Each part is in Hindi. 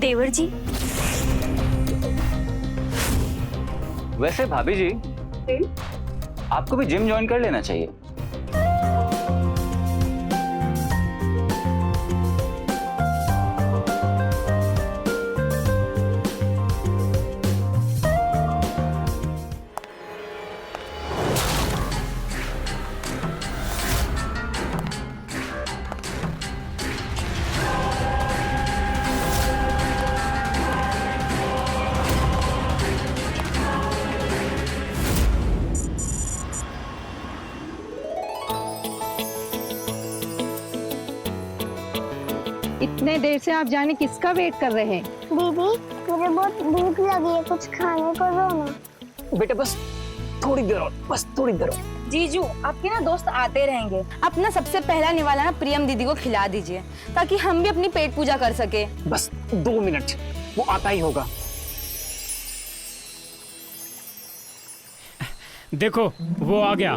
देवर जी। वैसे भाभी जी, आपको भी जिम ज्वाइन कर लेना चाहिए। इतने देर से आप जाने किसका वेट कर रहे हैं? दीदी, मुझे बहुत भूख लगी है, कुछ खाने को दो ना। बेटा बस थोड़ी देर और, बस थोड़ी देर और। जीजू, आपके ना दोस्त आते रहेंगे। अपना सबसे पहला निवाला ना प्रियम दीदी को खिला दीजिए ताकि हम भी अपनी पेट पूजा कर सके। बस 2 मिनट, वो आता ही होगा। देखो वो आ गया।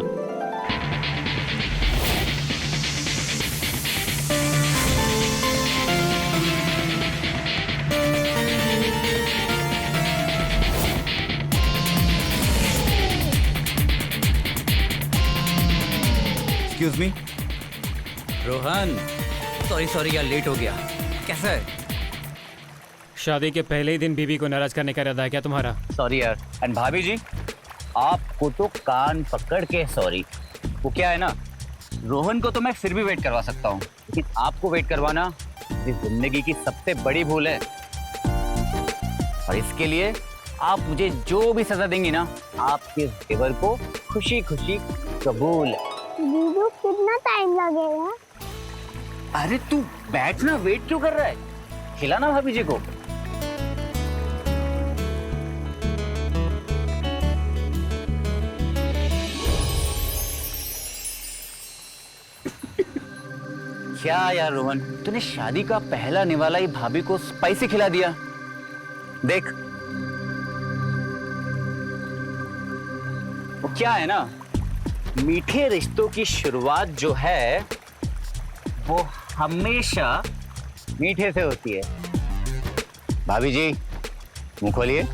Excuse me. रोहन, सॉरी यार, लेट हो गया। कैसा है? शादी के पहले ही दिन बीवी को नाराज करने का इरादा है क्या तुम्हारा? सॉरी यार। एंड भाभी जी, आपको तो कान पकड़ के सॉरी। वो क्या है ना, रोहन को तो मैं फिर भी वेट करवा सकता हूँ, लेकिन आपको वेट करवाना इस जिंदगी की सबसे बड़ी भूल है। और इसके लिए आप मुझे जो भी सजा देंगी ना, आपके देवर को खुशी खुशी कबूल। दीदी, कितना टाइम लगेगा? अरे तू बैठ ना, वेट क्यों कर रहा है? खिलाना भाभी जी को। क्या यार रोहन, तूने शादी का पहला निवाला ही भाभी को स्पाइसी खिला दिया। देख, वो क्या है ना, मीठे रिश्तों की शुरुआत जो है वो हमेशा मीठे से होती है। भाभी जी, मुंह खोलिए।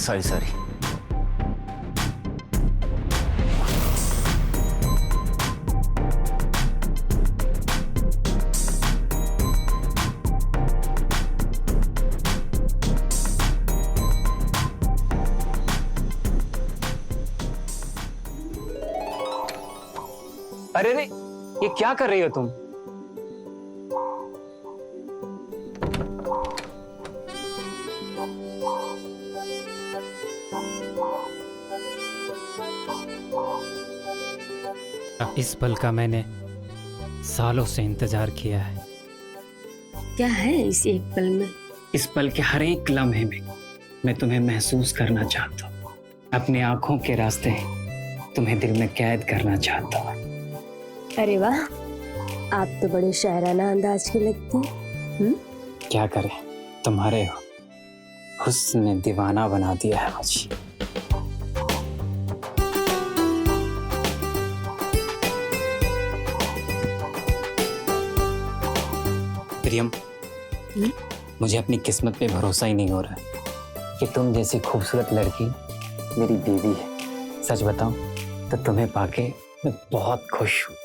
सॉरी। अरे रे, ये क्या कर रही हो तुम? इस पल का मैंने सालों से इंतजार किया है। क्या है इस एक पल में? इस पल के हर एक लम्हे में मैं तुम्हें महसूस करना चाहता हूँ। अपनी आंखों के रास्ते तुम्हें दिल में कैद करना चाहता हूँ। अरे वाह, आप तो बड़े शायराना अंदाज की लगती हैं। क्या करें, तुम्हारे हुस्न ने दीवाना बना दिया है मुझे। प्रियम, मुझे अपनी किस्मत पे भरोसा ही नहीं हो रहा है कि तुम जैसी खूबसूरत लड़की मेरी बीवी है। सच बताऊं तो तुम्हें पाके मैं बहुत खुश हूँ।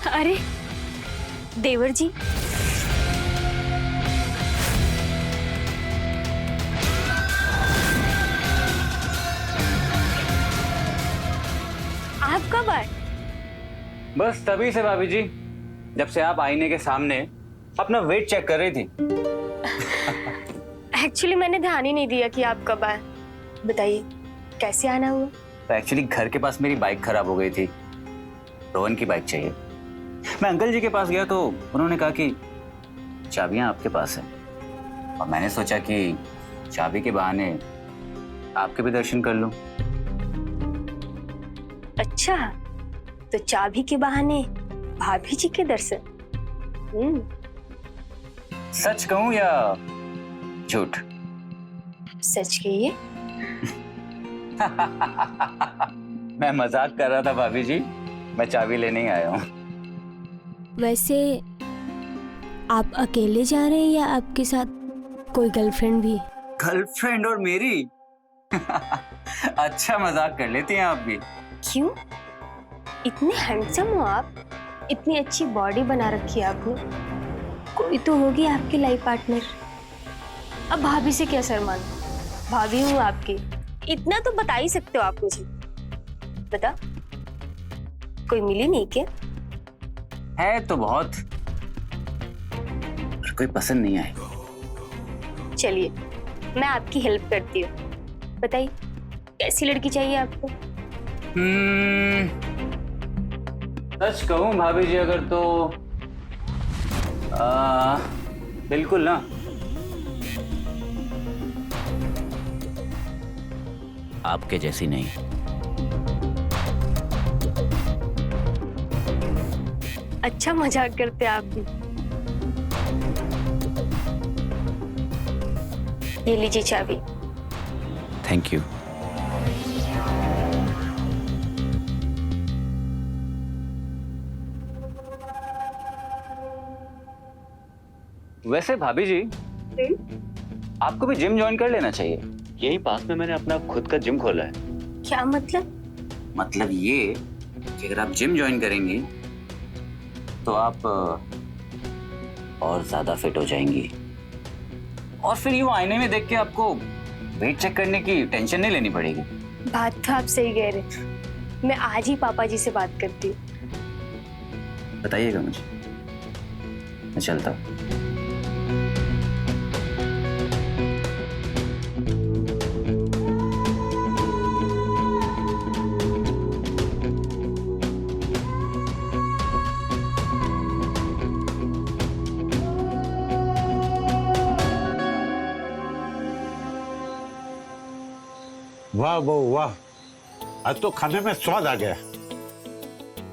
अरे देवर जी, आप कब आए? बस तभी से भाभी जी, जब से आप आईने के सामने अपना वेट चेक कर रही थी। एक्चुअली मैंने ध्यान ही नहीं दिया कि आप कब आए। बताइए कैसे आना हुआ? तो एक्चुअली घर के पास मेरी बाइक खराब हो गई थी, रोहन की बाइक चाहिए। मैं अंकल जी के पास गया तो उन्होंने कहा कि चाबियां आपके पास है, और मैंने सोचा कि चाबी के बहाने आपके भी दर्शन कर लूं। अच्छा, तो चाबी के बहाने भाभी जी के दर्शन। सच कहूं या झूठ? सच कहिए। मैं मजाक कर रहा था भाभी जी, मैं चाबी लेने ही आया हूँ। वैसे आप अकेले जा रहे हैं या आपके साथ कोई गर्लफ्रेंड भी? गर्लफ्रेंड और मेरी? अच्छा मजाक कर लेती हैं आप भी। क्यों? इतने हैंडसम हो आप, इतनी अच्छी बॉडी बना रखी है आपने, कोई तो होगी आपकी लाइफ पार्टनर। अब भाभी से क्या शर्माना, भाभी हूँ आपकी, इतना तो बता ही सकते हो आप मुझे। बता, कोई मिली नहीं क्या? है तो बहुत, पर कोई पसंद नहीं आए। चलिए मैं आपकी हेल्प करती हूँ, बताइए कैसी लड़की चाहिए आपको? सच कहूं भाभी जी अगर तो बिल्कुल ना, आपके जैसी नहीं। अच्छा मजाक करते हैं आप भी। ये लीजिए चाबी। Thank you. वैसे भाभी जी, आपको भी जिम ज्वाइन कर लेना चाहिए। यही पास में मैंने अपना खुद का जिम खोला है। क्या मतलब? मतलब ये कि अगर आप जिम ज्वाइन करेंगी तो आप और ज्यादा फिट हो जाएंगी, और फिर यूं आईने में देख के आपको वेट चेक करने की टेंशन नहीं लेनी पड़ेगी। बात तो आप सही कह रहे। मैं आज ही पापा जी से बात करती हूँ। बताइएगा मुझे, मैं चलता हूँ। वाह बहू वाह, आज तो खाने में स्वाद आ गया।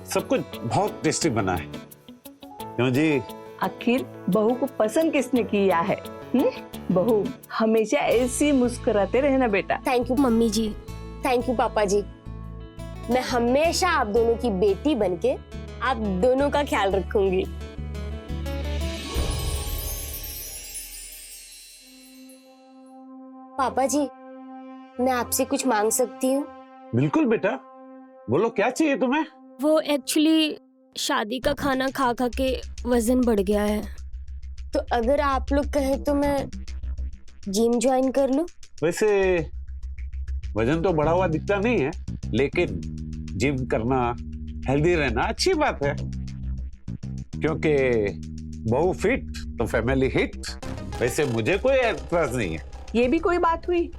सब कुछ बहुत टेस्टी बना है। क्यों जी? आखिर बहू को पसंद किसने किया है? बहू हमेशा ऐसी मुस्कुराते रहना बेटा। Thank you mummy ji, thank you papa ji. मैं हमेशा आप दोनों की बेटी बनके आप दोनों का ख्याल रखूंगी। पापा जी, मैं आपसे कुछ मांग सकती हूँ? बिल्कुल बेटा, बोलो क्या चाहिए तुम्हें? वो एक्चुअली शादी का खाना खा खा के वजन बढ़ गया है, तो अगर आप लोग कहें तो मैं जिम ज्वाइन कर लूं? वैसे वजन तो बढ़ा हुआ दिखता नहीं है, लेकिन जिम करना, हेल्दी रहना अच्छी बात है। क्योंकि बहू फिट तो फैमिली हिट। वैसे मुझे कोई एतराज नहीं है। ये भी कोई बात हुई?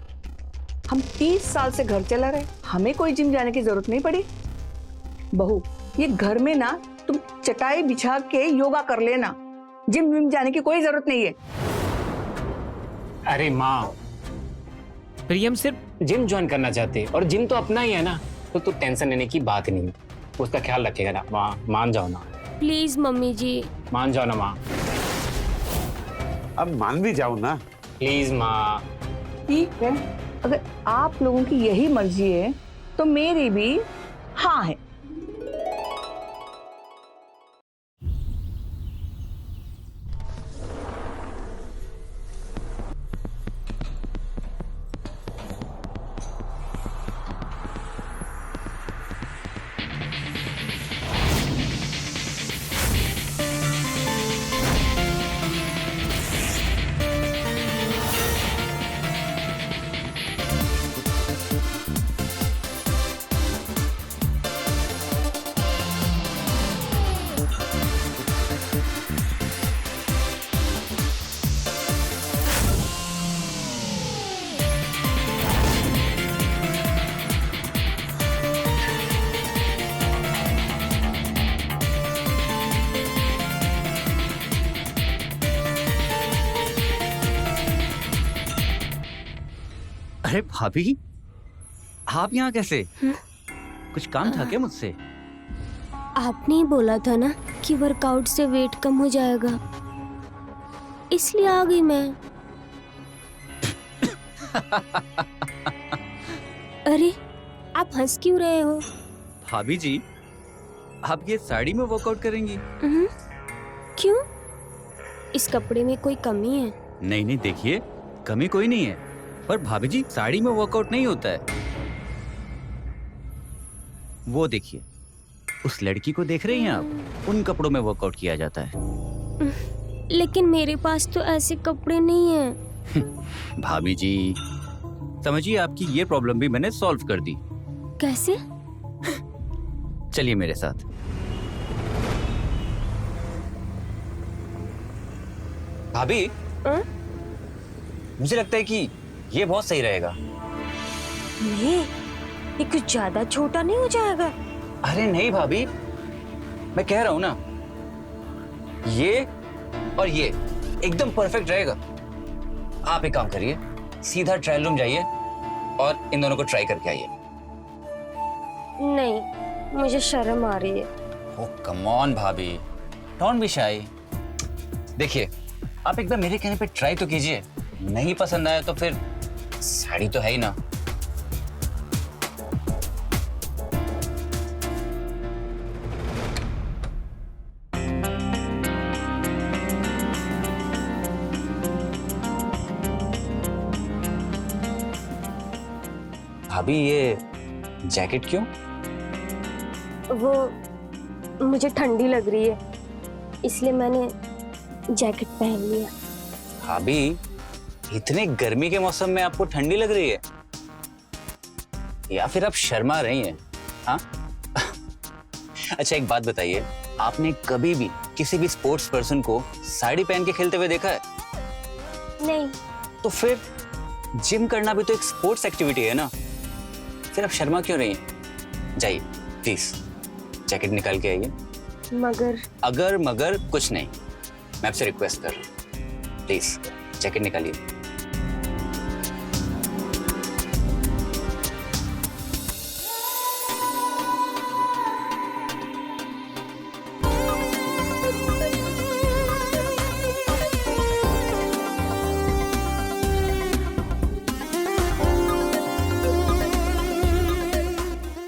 हम 30 साल से घर चला रहे, हमें कोई जिम जाने की जरूरत नहीं पड़ी। बहू, ये घर में ना तुम चटाई बिछा के योगा कर लेना, जिम विम जाने की कोई जरूरत नहीं है। अरे माँ, प्रियम सिर्फ जिम ज्वाइन करना चाहते हैं, और जिम तो अपना ही है ना, तो तू टेंशन लेने की बात नहीं है। उसका ख्याल रखेगा ना माँ, मान जाओ ना। प्लीज मम्मी जी, मान जाओ ना माँ, अब मान भी जाओ ना। प्लीज माँ। ठीक है, अगर आप लोगों की यही मर्जी है तो मेरी भी हाँ है। अरे भाभी, आप यहाँ कैसे? कुछ काम था क्या मुझसे? आपने ही बोला था ना कि वर्कआउट से वेट कम हो जाएगा, इसलिए आ गई मैं। अरे आप हंस क्यों रहे हो? भाभी जी, आप ये साड़ी में वर्कआउट करेंगी? क्यों? इस कपड़े में कोई कमी है? नहीं नहीं, देखिए कमी कोई नहीं है, पर भाभी जी साड़ी में वर्कआउट नहीं होता है। वो देखिए, उस लड़की को देख रही हैं आप? उन कपड़ों में वर्कआउट किया जाता है। लेकिन मेरे पास तो ऐसे कपड़े नहीं हैं। भाभी जी, समझिए आपकी ये प्रॉब्लम भी मैंने सॉल्व कर दी। कैसे? चलिए मेरे साथ। भाभी, मुझे लगता है कि ये बहुत सही रहेगा। नहीं, ये कुछ ज्यादा छोटा नहीं हो जाएगा? अरे नहीं भाभी, मैं कह रहा हूं ना, ये और ये एकदम परफेक्ट रहेगा। आप एक काम करिए, सीधा ट्रायल रूम जाइए और इन दोनों को ट्राई करके आइए। नहीं, मुझे शर्म आ रही है। ओह कम ऑन भाभी, डोंट बी शाई। देखिए, आप एकदम मेरे कहने पे ट्राई तो कीजिए, नहीं पसंद आया तो फिर साड़ी तो है ही ना। भाभी, ये जैकेट क्यों? वो मुझे ठंडी लग रही है, इसलिए मैंने जैकेट पहन लिया। भाभी, इतने गर्मी के मौसम में आपको ठंडी लग रही है या फिर आप शर्मा रही हैं? हाँ? अच्छा एक बात बताइए, आपने कभी भी किसी भी स्पोर्ट्स पर्सन को साड़ी पहन के खेलते हुए देखा है? नहीं। तो फिर जिम करना भी तो एक स्पोर्ट्स एक्टिविटी है ना, फिर आप शर्मा क्यों रही हैं? जाइए प्लीज, जैकेट निकाल के आइए। मगर अगर मगर कुछ नहीं, मैं आपसे रिक्वेस्ट कर रहा हूं, प्लीज जैकेट निकालिए।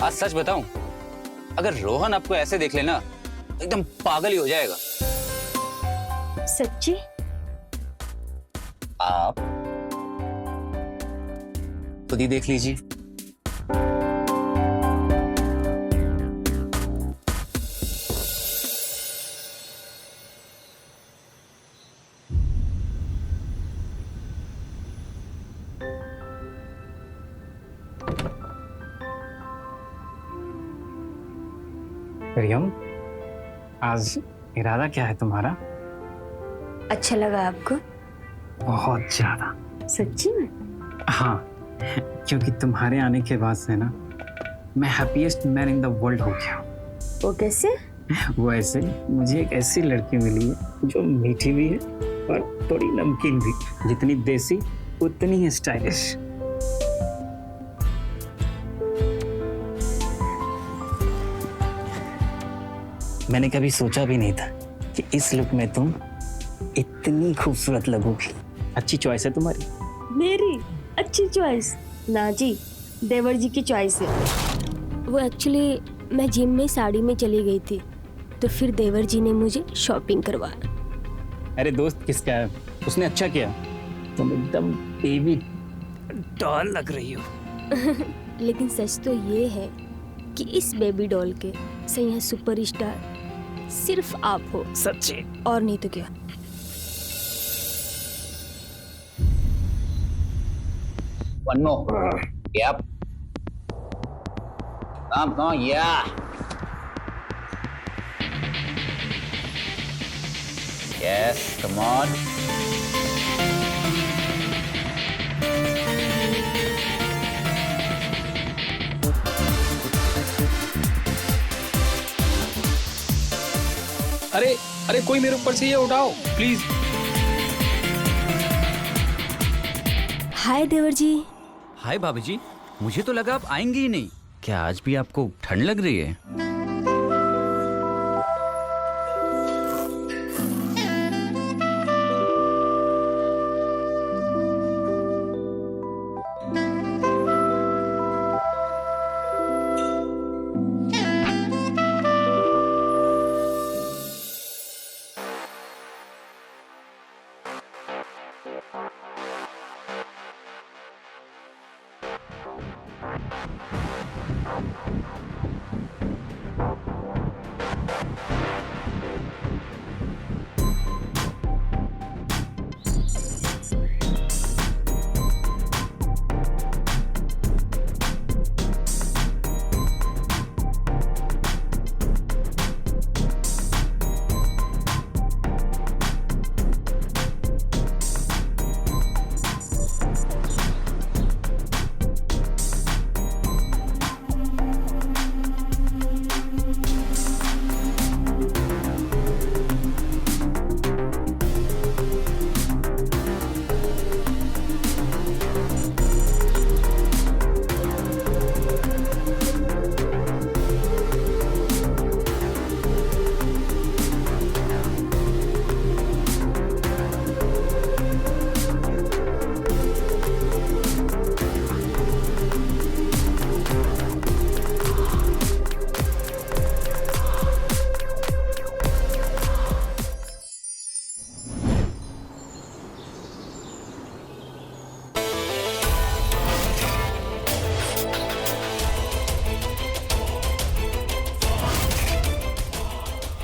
आज सच बताऊं, अगर रोहन आपको ऐसे देख लेना तो एकदम पागल ही हो जाएगा। सच्ची? आप खुद ही देख लीजिए। प्रियम, आज इरादा क्या है तुम्हारा? अच्छा लगा आपको? बहुत ज्यादा। सच्ची में? हाँ, क्योंकि तुम्हारे आने के बाद से ना मैं happiest man in the world हो गया। वो कैसे? वो ऐसे, मुझे एक ऐसी लड़की मिली है जो मीठी भी है और थोड़ी नमकीन भी, जितनी देसी उतनी ही स्टाइलिश। मैंने कभी सोचा भी नहीं था कि इस लुक में तुम इतनी खूबसूरत लगोगी। अच्छी चॉइस है तुम्हारी। मेरी अच्छी चॉइस? ना जी, देवर जी की चॉइस है। वो एक्चुअली मैं जिम में साड़ी में चली गई थी, तो फिर देवर जी ने मुझे शॉपिंग करवाया। अरे दोस्त किसका है, उसने अच्छा किया। तुम एकदम बेबी डॉल लग रही हो। लेकिन सच तो ये है कि इस बेबी डॉल के सही सुपरस्टार सिर्फ आप हो। सच्ची? और नहीं तो क्या। One more. Yep. Come on, yeah. Yes, come on. अरे अरे, कोई मेरे ऊपर से ये उठाओ प्लीज। हाय देवर जी। हाय भाभी जी, मुझे तो लगा आप आएंगे ही नहीं। क्या आज भी आपको ठंड लग रही है?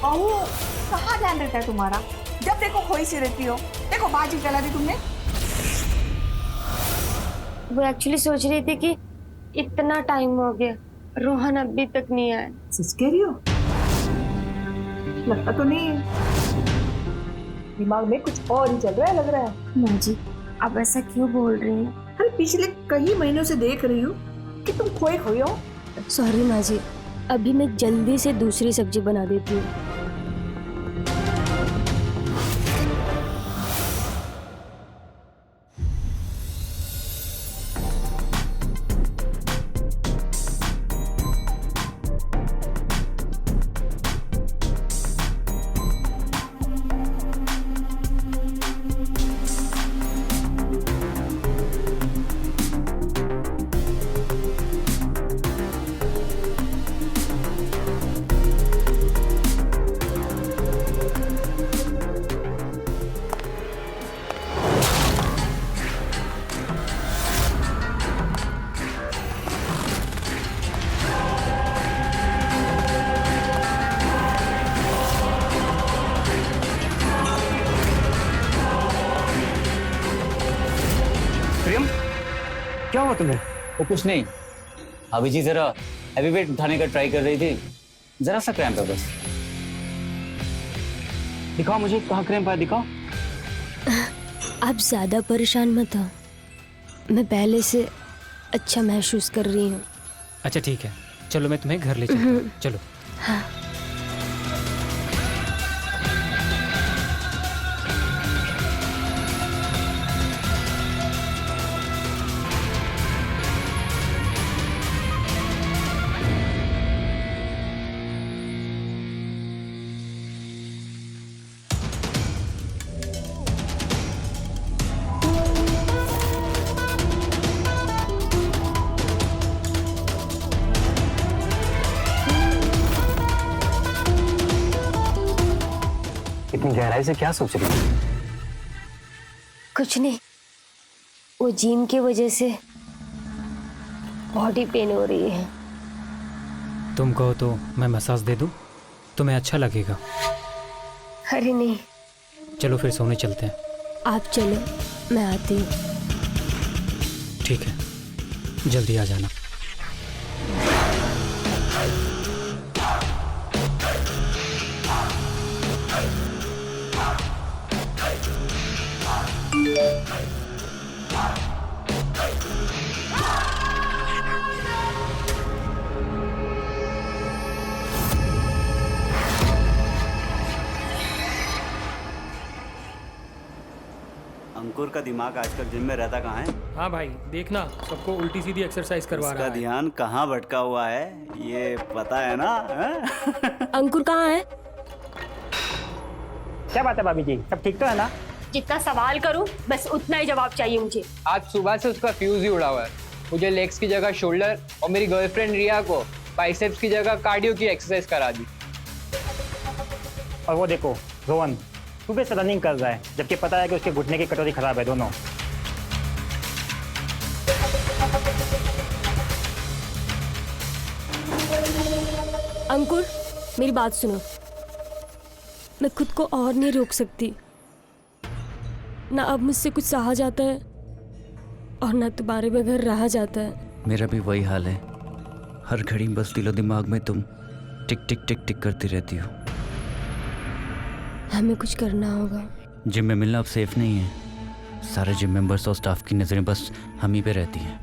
बहू, कहाँ ध्यान रहता है तुम्हारा? जब देखो खोई सी रहती हो। देखो बाजी जला दी तुमने। वो एक्चुअली सोच रही थी कि इतना टाइम हो गया, रोहन अभी तक नहीं आया। सच कह रही हो? लगता तो नहीं है, दिमाग में कुछ और ही चल रहा है लग रहा है। माँ जी, आप ऐसा क्यों बोल रही हैं? अरे पिछले कई महीनों से देख रही हूँ कि तुम खोए खोए हो। सॉरी माँ जी, अभी मैं जल्दी से दूसरी सब्जी बना देती हूँ। प्रियम, क्या हुआ तुम्हें? वो कुछ नहीं, अभी जी जरा हैवी वेट उठाने का ट्राई कर रही थी, जरा सा क्रैम्प है बस। दिखाओ मुझे, कहाँ क्रैम्प है, दिखाओ। आप ज्यादा परेशान मत हो, मैं पहले से अच्छा महसूस कर रही हूँ। अच्छा ठीक है, चलो मैं तुम्हें घर ले चलता हूँ। चलो। हाँ। इतनी गहराई से क्या सोच रही है? कुछ नहीं, वो जिम की वजह से बॉडी पेन हो रही है। तुम कहो तो मैं मसाज दे दूं, तुम्हें अच्छा लगेगा। अरे नहीं, चलो फिर सोने चलते हैं। आप चलो, मैं आती हूँ। ठीक है, जल्दी आ जाना। अंकुर अंकुर का दिमाग आजकल जिम में रहता कहाँ है? हाँ भाई, देखना सबको उल्टी सीधी एक्सरसाइज करवा रहा उसका है। ध्यान कहाँ भटका हुआ है ये पता है ना? अंकुर कहाँ है? क्या बात है भाभी जी, सब ठीक तो है ना? जितना सवाल करूं बस उतना ही जवाब चाहिए मुझे। आज सुबह से उसका फ्यूज ही उड़ा हुआ है। मुझे लेग्स की जगह शोल्डर और मेरी गर्लफ्रेंड रिया को बाइसेप्स की जगह कार्डियो की एक्सरसाइज करा दी। और वो देखो रोहन सुबह से रनिंग कर रहा है, जबकि पता है कि उसके घुटने की कटोरी खराब है दोनों। अंकुर मेरी बात सुनो, मैं खुद को और नहीं रोक सकती ना। अब मुझसे कुछ सहा जाता है और ना तुम्हारे बगैर रहा जाता है। मेरा भी वही हाल है। हर घड़ी बस दिलो दिमाग में तुम टिक टिक टिक टिक करती रहती हो। हमें कुछ करना होगा। जिम में मिलना अब सेफ नहीं है। सारे जिम मेंबर्स और स्टाफ की नज़रें बस हम ही पे रहती हैं।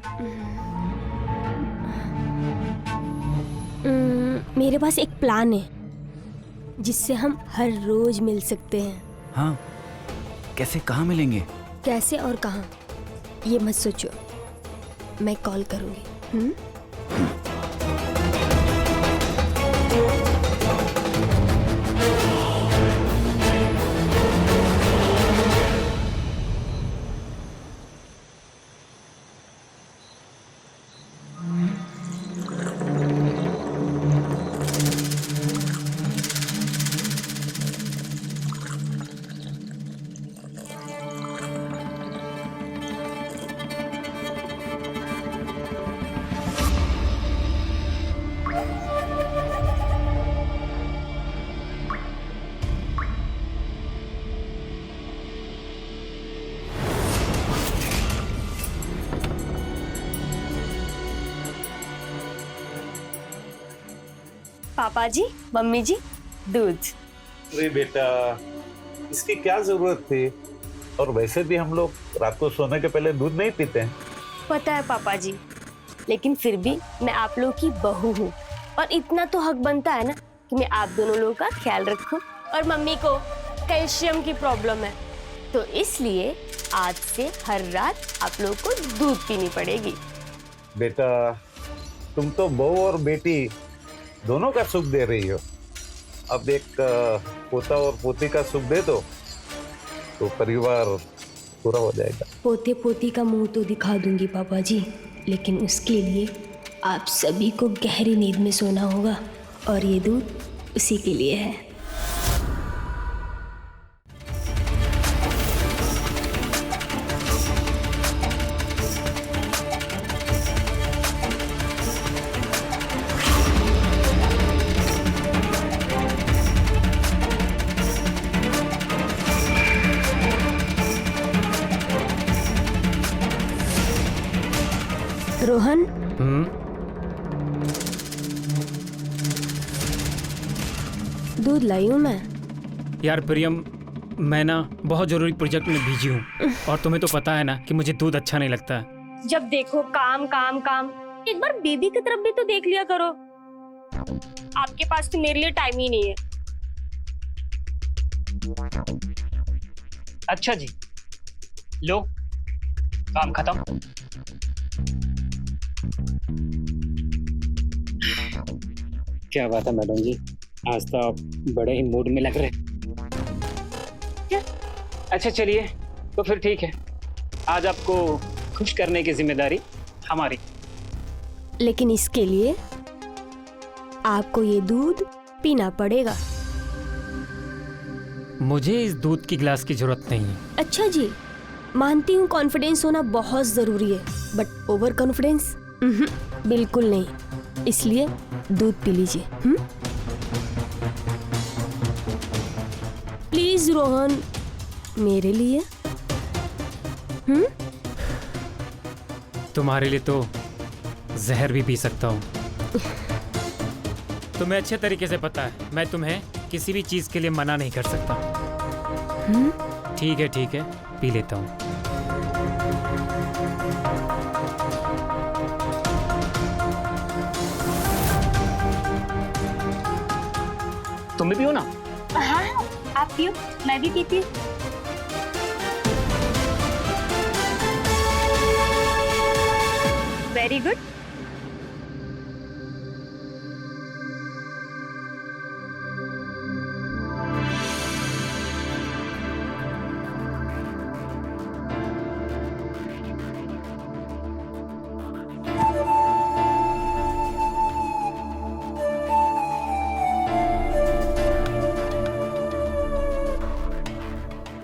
मेरे पास एक प्लान है जिससे हम हर रोज मिल सकते हैं। हाँ, कैसे, कहाँ मिलेंगे? कैसे और कहाँ ये मत सोचो, मैं कॉल करूँगी। पापा जी, मम्मी जी, दूध। अरे बेटा, इसकी क्या जरूरत थी? और वैसे भी हम लोग रात को सोने के पहले दूध नहीं पीते हैं। पता है पापा जी, लेकिन फिर भी मैं आप लोगों की बहू हूँ और इतना तो हक बनता है ना कि मैं आप दोनों लोगों का ख्याल रखूं। और मम्मी को कैल्शियम की प्रॉब्लम है, तो इसलिए आज से हर रात आप लोगों को दूध पीनी पड़ेगी। बेटा, तुम तो बहू और बेटी दोनों का सुख दे रही हो। अब एक पोता और पोती का सुख दे दो तो परिवार पूरा हो जाएगा। पोते पोती का मुंह तो दिखा दूंगी पापा जी, लेकिन उसके लिए आप सभी को गहरी नींद में सोना होगा और ये दूध उसी के लिए है। रोहन, दूध लाई हूँ मैं। यार प्रियम, मैं ना बहुत जरूरी प्रोजेक्ट में बिजी हूँ और तुम्हें तो पता है ना कि मुझे दूध अच्छा नहीं लगता। जब देखो काम काम काम, एक बार बेबी की तरफ भी तो देख लिया करो। आपके पास तो मेरे लिए टाइम ही नहीं है। अच्छा जी, लो काम खत्म। क्या बात है मैडम जी, आज तो आप बड़े ही मूड में लग रहे। क्या? अच्छा चलिए, तो फिर ठीक है, आज आपको खुश करने की जिम्मेदारी हमारी। लेकिन इसके लिए आपको ये दूध पीना पड़ेगा। मुझे इस दूध की गिलास की जरूरत नहीं है। अच्छा जी, मानती हूँ कॉन्फिडेंस होना बहुत जरूरी है, बट ओवर कॉन्फिडेंस बिल्कुल नहीं। इसलिए दूध पी लीजिए। प्लीज रोहन, मेरे लिए। तुम्हारे लिए तो जहर भी पी सकता हूँ। तुम्हें अच्छे तरीके से पता है मैं तुम्हें किसी भी चीज के लिए मना नहीं कर सकता। ठीक है, पी लेता हूँ। तुम भी पियो ना। हाँ, आप पियो, मैं भी पीती हूँ। Very good.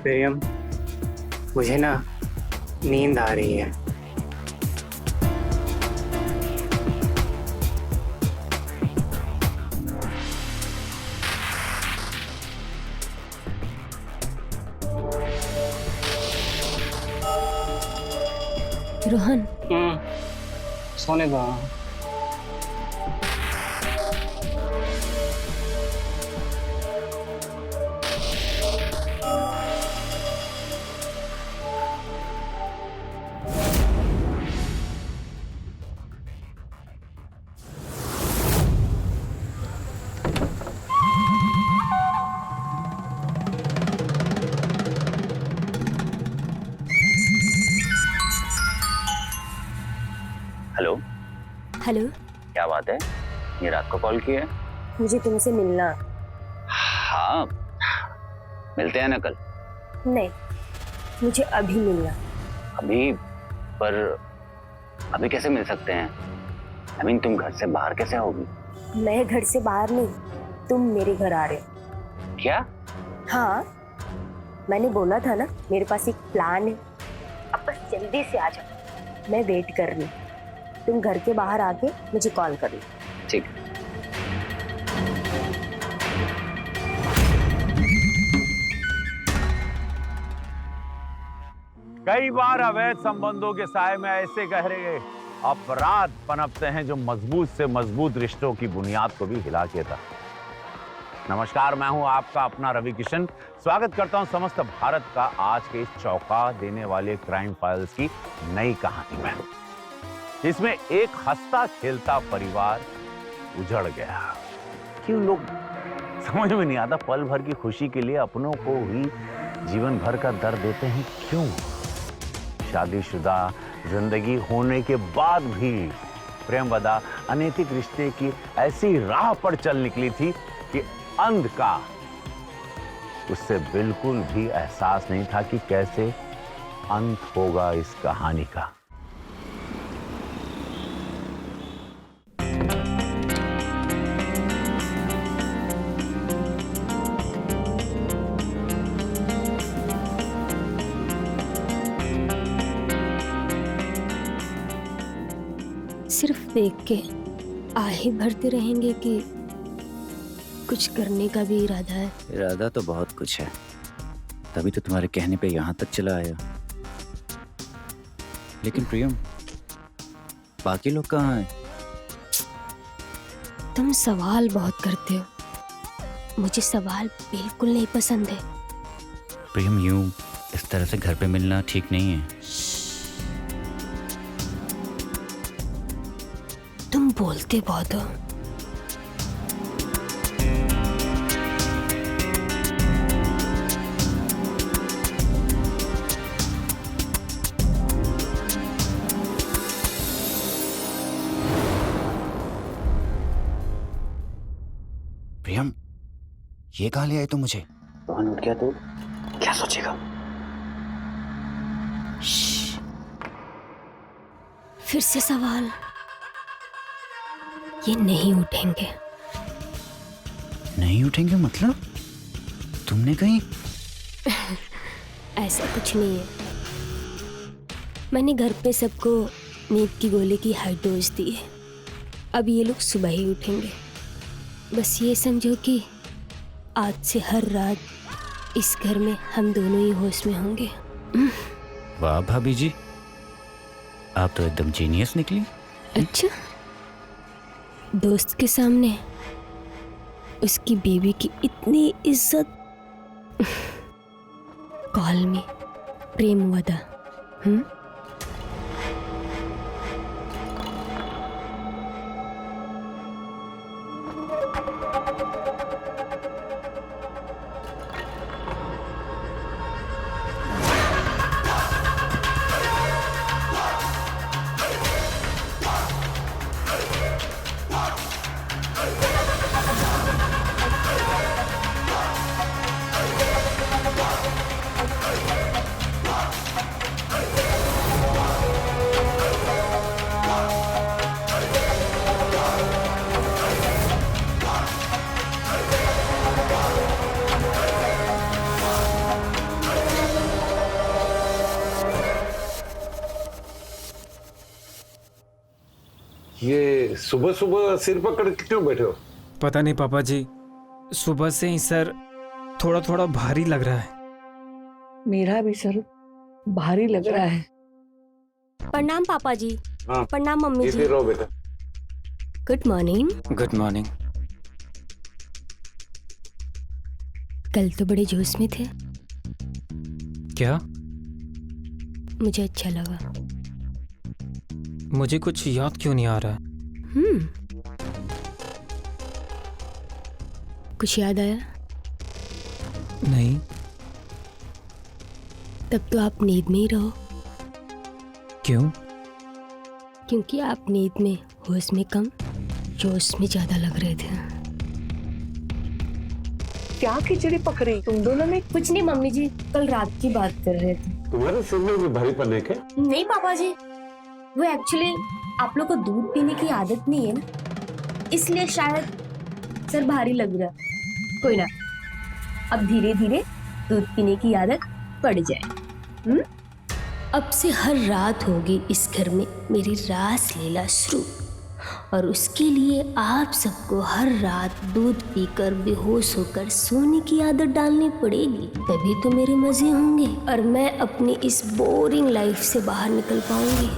प्रियम, मुझे ना नींद आ रही है। रोहन, सोने दो। हेलो। हेलो। क्या बात है, ये रात को कॉल किया है? मुझे तुमसे मिलना। हाँ, मिलते हैं ना कल। नहीं, मुझे अभी मिलना। अभी? पर अभी कैसे मिल सकते हैं? I mean, तुम घर से बाहर कैसे होगी? मैं घर से बाहर नहीं, तुम मेरे घर आ रहे हो। क्या? हाँ, मैंने बोला था ना, मेरे पास एक प्लान है। अब बस जल्दी से आ जाओ, मैं वेट कर रही हूँ। तुम घर के बाहर आके मुझे कॉल कर लो। ठीक। कई बार अवैध संबंधों के साए में ऐसे गहरे अपराध पनपते हैं जो मजबूत से मजबूत रिश्तों की बुनियाद को भी हिला के था। नमस्कार, मैं हूं आपका अपना रवि किशन। स्वागत करता हूं समस्त भारत का आज के इस चौंका देने वाले क्राइम फाइल्स की नई कहानी में। इसमें एक हंसता खेलता परिवार उजड़ गया। क्यों लोग समझ में नहीं आता, पल भर की खुशी के लिए अपनों को ही जीवन भर का दर्द देते हैं क्यों? शादीशुदा जिंदगी होने के बाद भी प्रेमवदा अनैतिक रिश्ते की ऐसी राह पर चल निकली थी कि अंध का उससे बिल्कुल भी एहसास नहीं था कि कैसे अंत होगा इस कहानी का। सिर्फ देख के आहे भरते रहेंगे कि कुछ करने का भी इरादा है? इरादा तो बहुत कुछ है, तभी तो तुम्हारे कहने पे यहाँ तक चला आया। लेकिन प्रियम, बाकी लोग कहाँ हैं? तुम सवाल बहुत करते हो, मुझे सवाल बिल्कुल नहीं पसंद है। प्रियम, यूं इस तरह से घर पे मिलना ठीक नहीं है। तुम बोलते बहुत हो। प्रियम, ये कहाँ ले आए तुम मुझे? रोहन उठ गया तो क्या सोचेगा? फिर से सवाल। ये नहीं उठेंगे। नहीं उठेंगे मतलब? तुमने कहीं? ऐसा कुछ नहीं है। मैंने घर पे सबको नींद की गोली की हाई डोज दी है। अब ये लोग सुबह ही उठेंगे। बस ये समझो कि आज से हर रात इस घर में हम दोनों ही होश में होंगे। वाह भाभी जी, आप तो एकदम जीनियस निकली। अच्छा, दोस्त के सामने उसकी बीवी की इतनी इज्जत। Call me Premvada. ये सुबह सुबह सिर पकड़ के क्यों बैठे हो? पता नहीं पापा जी, सुबह से ही सर थोड़ा थोड़ा भारी लग रहा है। मेरा भी सर भारी लग रहा है। प्रणाम पापा जी। हाँ, प्रणाम मम्मी जी। रहो बेटा। Good morning. Good morning. कल तो बड़े जोश में थे। क्या? मुझे अच्छा लगा। मुझे कुछ याद क्यों नहीं आ रहा? कुछ याद आया? नहीं। तब तो आप नींद में ही रहो। क्यों? क्योंकि आप नींद में होश में कम, जोश में ज्यादा लग रहे थे। क्या खिचड़ी पकड़ी तुम दोनों में? कुछ नहीं मम्मी जी, कल रात की बात कर रहे थे। तुम्हारे सिर में भी भारीपन है क्या? नहीं पापा जी, वो एक्चुअली आप लोग को दूध पीने की आदत नहीं है ना, इसलिए शायद सर भारी लग रहा। कोई ना, अब धीरे धीरे दूध पीने की आदत पड़ जाए। अब से हर रात होगी इस घर में मेरी रास लीला शुरू, और उसके लिए आप सबको हर रात दूध पीकर बेहोश होकर सोने की आदत डालनी पड़ेगी। तभी तो मेरे मजे होंगे और मैं अपनी इस बोरिंग लाइफ से बाहर निकल पाऊंगी।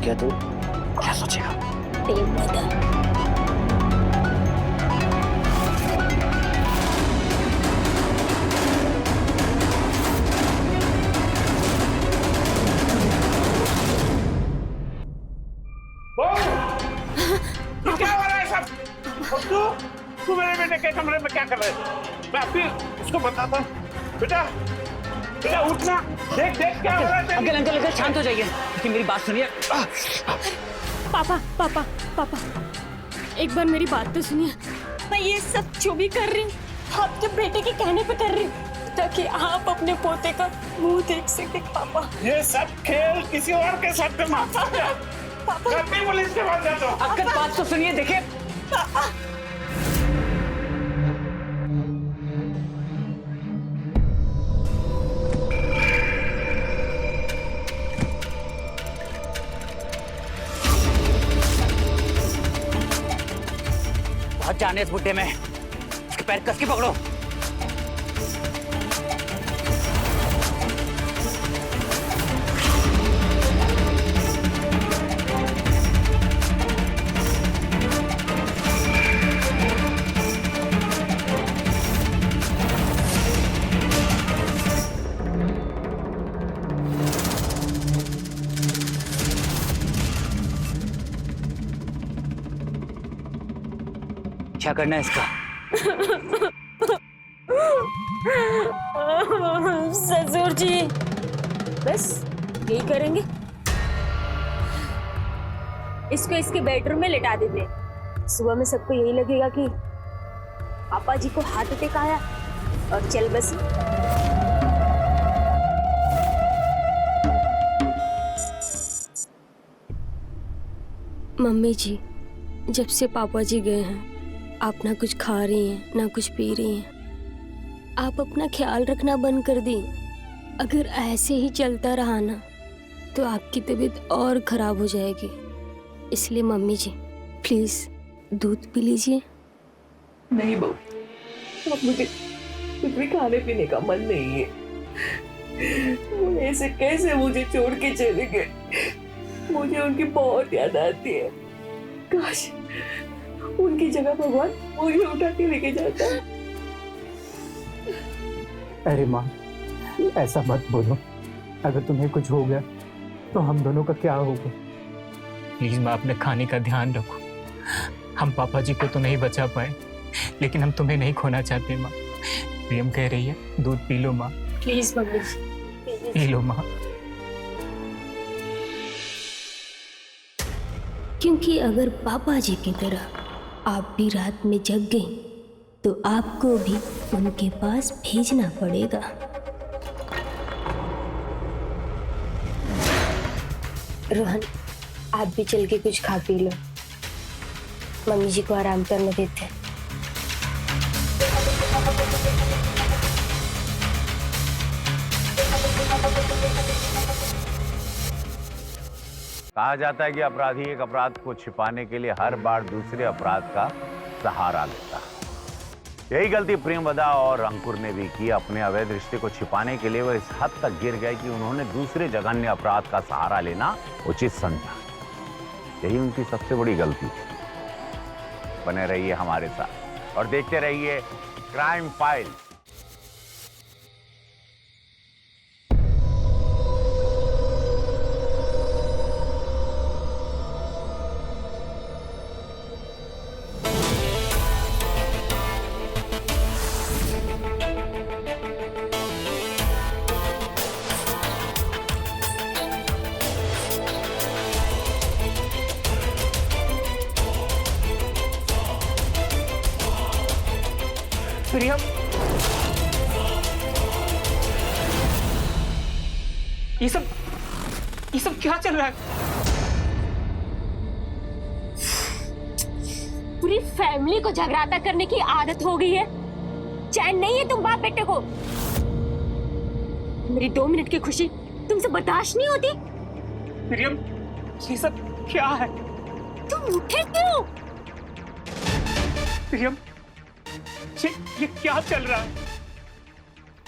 गया तो क्या सोचेगा? क्या हो रहा है सब? तू मेरे बेटे के कमरे में क्या कर रहे है? मैं अभी उसको बताता। बेटा बेटा उठना, देख देख क्या हो रहा है। अंकल अंकल अंकल शांत हो जाइए, कि मेरी बात सुनिए। पापा पापा पापा, एक बार मेरी बात तो सुनिए। मैं ये सब जो भी कर रही हूँ आपके बेटे के कहने पे कर रही हूँ, ताकि आप अपने पोते का मुंह देख सके। पापा ये सब खेल किसी और के साथ में मत कर। मैं पुलिस के पास जाता हूँ। अंकल बात तो सुनिए, देखिए बहुत जाने इस बुड्ढे में, इसके पैर कस के पकड़ो। क्या करना है इसका? ससुर जी, बस यही करेंगे। इसको इसके बेडरूम में लिटा देते हैं। सुबह में सबको यही लगेगा कि पापा जी को हार्ट अटैक आया और चल बस। मम्मी जी, जब से पापा जी गए हैं आप ना कुछ खा रही हैं ना कुछ पी रही हैं। आप अपना ख्याल रखना बंद कर दी। अगर ऐसे ही चलता रहा ना तो आपकी तबीयत और खराब हो जाएगी। इसलिए मम्मी जी प्लीज दूध पी लीजिए। नहीं बहू, अब मुझे कुछ भी खाने पीने का मन नहीं है। वो ऐसे कैसे मुझे छोड़ के चले गए। मुझे उनकी बहुत याद आती है। काश उनकी जगह भगवान मुझे उठा के लेके जाता। अरे माँ, ऐसा मत बोलो। अगर तुम्हें कुछ हो गया तो हम दोनों का क्या होगा? प्लीज माँ, अपने खाने का ध्यान रखो। हम पापा जी को तो नहीं बचा पाए, लेकिन हम तुम्हें नहीं खोना चाहते माँ। प्रियम कह रही है दूध पी लो माँ। प्लीज मम्मी पी लो माँ। क्योंकि अगर पापा जी की तरह आप भी रात में जग गई तो आपको भी उनके पास भेजना पड़ेगा। रोहन, आप भी चल के कुछ खा पी लो। मम्मी जी को आराम करने देते हैं। कहा जाता है कि अपराधी एक अपराध को छिपाने के लिए हर बार दूसरे अपराध का सहारा लेता है। यही गलती प्रेमवदा और अंकुर ने भी की। अपने अवैध रिश्ते को छिपाने के लिए वो इस हद तक गिर गए कि उन्होंने दूसरे जघन्य अपराध का सहारा लेना उचित समझा। यही उनकी सबसे बड़ी गलती थी। बने रहिए हमारे साथ और देखते रहिए क्राइम फाइल्स। प्रियम, ये सब क्या चल रहा है? पूरी फैमिली को झगड़ाता करने की आदत हो गई है। चैन नहीं है तुम बाप बेटे को। मेरी 2 मिनट की खुशी तुमसे बर्दाश्त नहीं होती। प्रियम, ये सब क्या है? तुम उठे क्यों? प्रियम, ये क्या चल रहा है?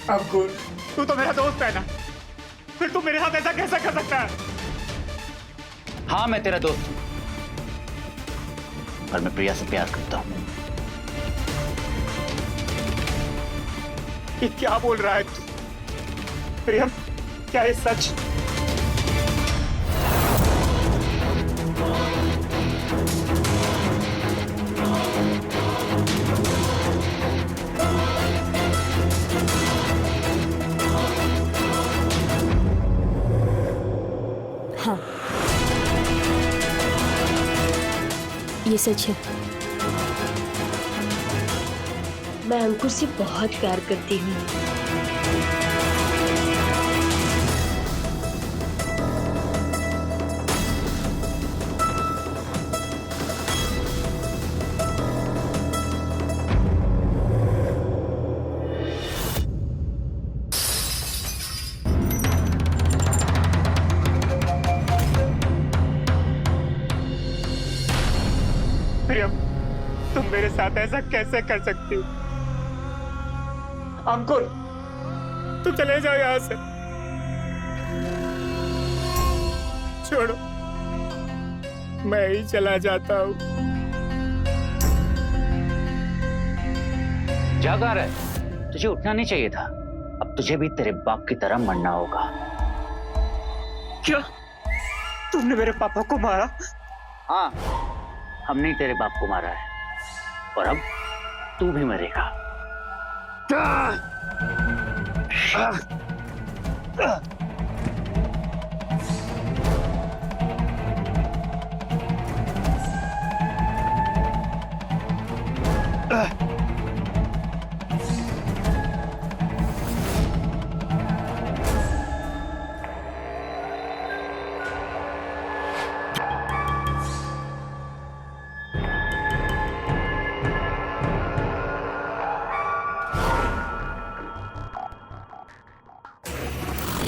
अंकुर, तू तो मेरा दोस्त है ना, फिर तू मेरे साथ ऐसा कैसा कर सकता है? हाँ, मैं तेरा दोस्त हूं, पर मैं प्रिया से प्यार करता हूं। ये क्या बोल रहा है तू? प्रियम, क्या ये सच? हाँ, ये सच है। मैं अंकुर से बहुत प्यार करती हूँ। प्रियम, तुम मेरे साथ ऐसा कैसे कर सकती हो? अंकुर, तुम चले जाओ यहां से। छोड़ो, मैं ही चला जाता हूं। जागा रहा है, तुझे उठना नहीं चाहिए था। अब तुझे भी तेरे बाप की तरह मरना होगा। क्या? तुमने मेरे पापा को मारा? हाँ, हमने तेरे बाप को मारा है। और अब तू भी मरेगा।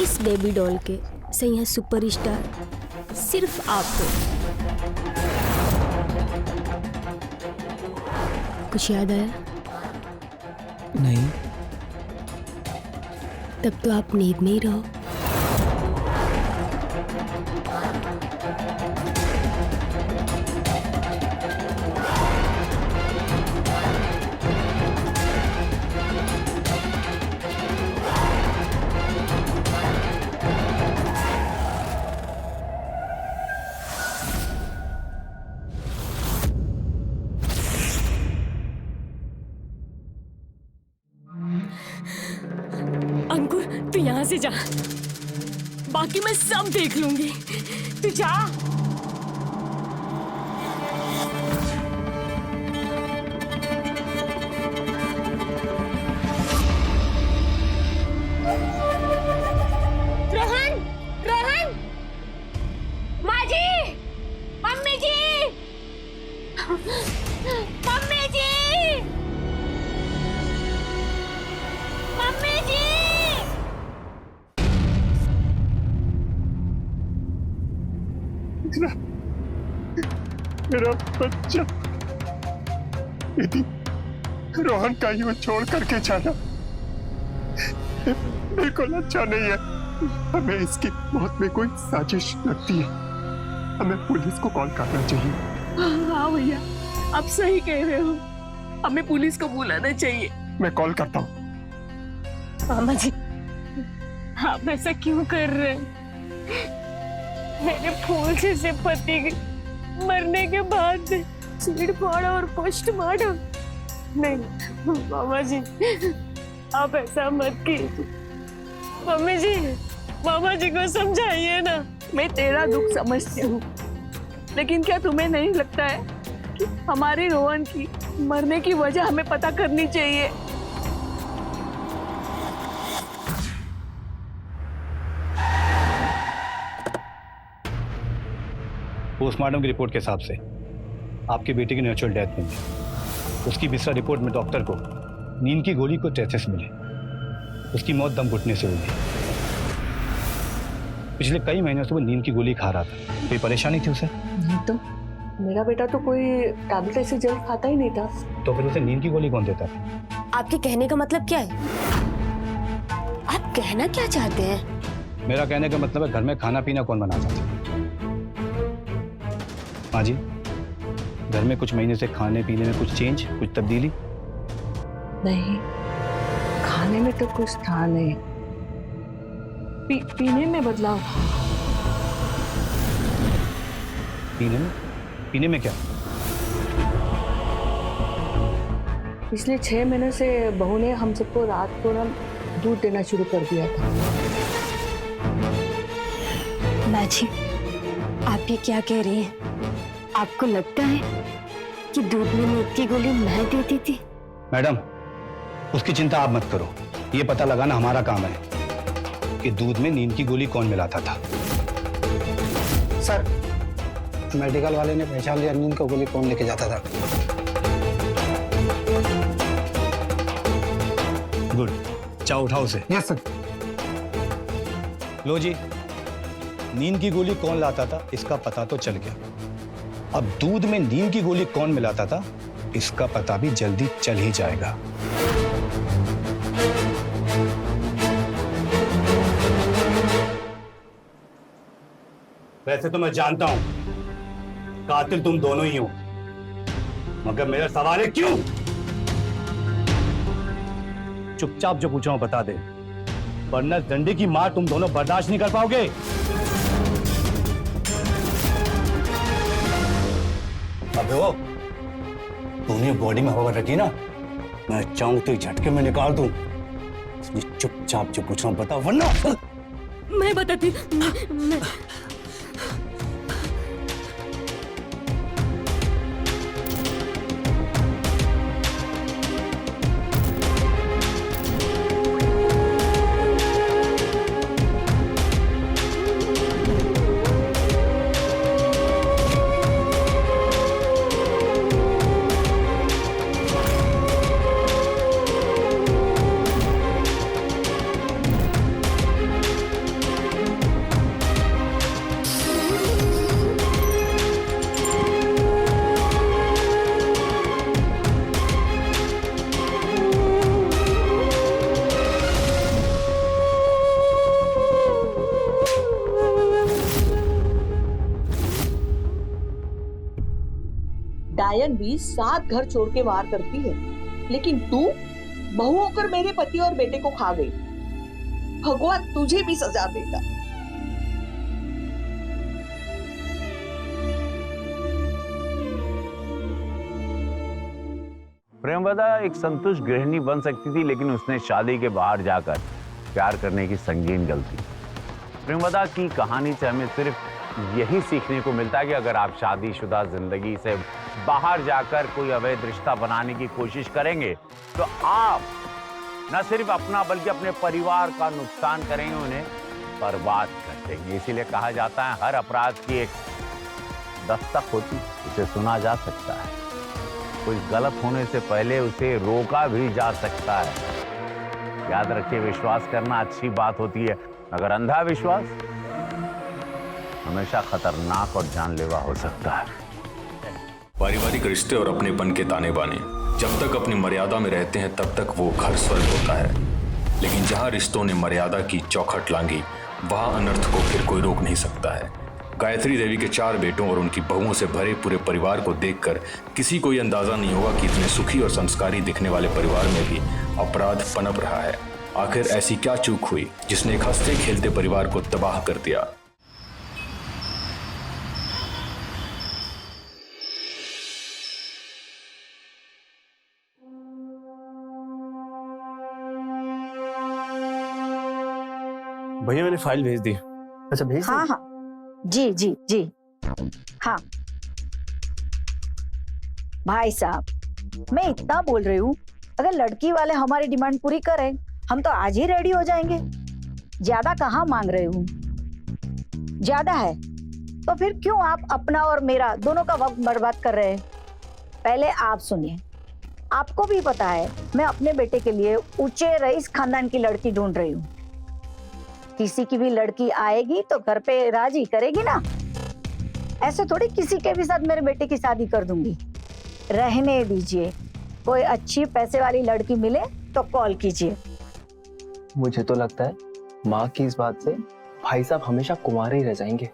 इस बेबी डॉल के सैया सुपरस्टार सिर्फ आप हो। कुछ याद आया? नहीं। तब तो आप नींद में ही रहो। अंकुर तू यहाँ से जा, बाकी मैं सब देख लूंगी। तू जा। रोहन, रोहन, माँ जी, मम्मी जी, मम्मी जी, मम्मी जी। मेरा बच्चा यदि रोहन का यूं छोड़ करके जाना बिल्कुल अच्छा नहीं है। हमें इसकी मौत में कोई साजिश लगती है। हमें पुलिस को कॉल करना चाहिए। हाँ भैया, आप सही कह रहे हो, हमें पुलिस को बुलाना चाहिए। मैं कॉल करता हूँ। मामा जी, आप ऐसा क्यों कर रहे हैं? मेरे फूल जैसे पति के मरने के बाद चीड़-फाड़ और पोस्टमार्टम नहीं। मामा जी, आप ऐसा मत कीजिए। मम्मी जी, मामा जी को समझाइए ना। मैं तेरा दुख समझती हूँ, लेकिन क्या तुम्हें नहीं लगता है कि हमारे रोहन की मरने की वजह हमें पता करनी चाहिए? पोस्टमार्टम की रिपोर्ट के हिसाब से आपकी बेटी की नेचुरल डेथ मिली। उसकी बिस्रा रिपोर्ट में डॉक्टर को नींद की गोली को ट्रेसेस मिले। उसकी मौत दम घुटने से हुई। पिछले कई महीनों से वो नींद की गोली खा रहा था। कोई परेशानी थी उसे? नहीं तो मेरा बेटा तो कोई टैबलेट ऐसे जल्द खाता ही नहीं था। तो फिर उसे नींद की गोली कौन देता था? आपके कहने का मतलब क्या है? आप कहना क्या चाहते हैं? मेरा कहने का मतलब है घर में खाना पीना कौन बनाता था? माँ जी, घर में कुछ महीने से खाने पीने में कुछ चेंज, कुछ तब्दीली? नहीं, खाने में तो कुछ था नहीं। पीने में बदलाव। पीने में क्या? पिछले 6 महीने से बहू ने हम सबको रात को ना दूध देना शुरू कर दिया था। माँ जी, आप ये क्या कह रही हैं? आपको लगता है कि दूध में नींद की गोली मैं देती थी? मैडम, उसकी चिंता आप मत करो। ये पता लगाना हमारा काम है कि दूध में नींद की गोली कौन मिलाता था। सर, मेडिकल वाले ने पहचान लिया नींद की गोली कौन लेके जाता था। गुड, चाओ उठाओ उसे। Yes sir. लो जी, नींद की गोली कौन लाता था इसका पता तो चल गया। अब दूध में नींद की गोली कौन मिलाता था इसका पता भी जल्दी चल ही जाएगा। वैसे तो मैं जानता हूं कातिल तुम दोनों ही हो, मगर मेरा सवाल है क्यों? चुपचाप जो पूछा हूं बता दे, वरना डंडे की मार तुम दोनों बर्दाश्त नहीं कर पाओगे। अबे वो तूने बॉडी में हवा रखी ना, मैं चाहूं तो झटके में निकाल दूं। इसलिए चुपचाप जो पूछ रहा हूं बता, वरना मैं बताती मैं डायन भी 7 घर छोड़ के वार करती है, लेकिन तू बहू होकर मेरे पति और बेटे को खा गई। भगवान तुझे भी सजा देगा। प्रेमवदा एक संतुष्ट गृहिणी बन सकती थी, लेकिन उसने शादी के बाहर जाकर प्यार करने की संगीन गलती। प्रेमवदा की कहानी से हमें सिर्फ यही सीखने को मिलता है कि अगर आप शादीशुदा जिंदगी से बाहर जाकर कोई अवैध रिश्ता बनाने की कोशिश करेंगे तो आप न सिर्फ अपना बल्कि अपने परिवार का नुकसान करेंगे, उन्हें बर्बाद कर देंगे। इसीलिए कहा जाता है हर अपराध की एक दस्तक होती, उसे सुना जा सकता है। कोई गलत होने से पहले उसे रोका भी जा सकता है। याद रखिए, विश्वास करना अच्छी बात होती है, मगर अंधा विश्वास हमेशा खतरनाक और जानलेवा हो सकता है। पारिवारिक रिश्ते और अपनेपन के ताने बाने जब तक अपनी मर्यादा में रहते हैं तब तक वो घर स्वर्ग होता है, लेकिन जहां रिश्तों ने मर्यादा की चौखट लांघी वहां अनर्थ को फिर कोई रोक नहीं सकता है। गायत्री देवी के 4 बेटों और उनकी बहुओं से भरे पूरे परिवार को देखकर किसी को यह अंदाजा नहीं होगा कि इतने सुखी और संस्कारी दिखने वाले परिवार में भी अपराध पनप रहा है। आखिर ऐसी क्या चूक हुई जिसने एक हंसते खेलते परिवार को तबाह कर दिया? भैया मैंने फाइल भेज दी। अच्छा भेज हाँ हाँ जी जी जी हाँ भाई साहब, मैं इतना बोल रही हूँ, अगर लड़की वाले हमारी डिमांड पूरी करें हम तो आज ही रेडी हो जाएंगे। ज्यादा कहाँ मांग रही हूँ, ज्यादा है तो फिर क्यों आप अपना और मेरा दोनों का वक्त बर्बाद कर रहे हैं? पहले आप सुनिए, आपको भी पता है मैं अपने बेटे के लिए ऊंचे रईस खानदान की लड़की ढूंढ रही हूँ। किसी की भी लड़की आएगी तो घर पे राजी करेगी ना, ऐसे थोड़ी किसी के भी साथ मेरे बेटे की शादी कर दूंगी। रहने दीजिए, कोई अच्छी पैसे वाली लड़की मिले तो कॉल कीजिए। मुझे तो लगता है माँ की इस बात से भाई साहब हमेशा कुंवारे ही रह जाएंगे।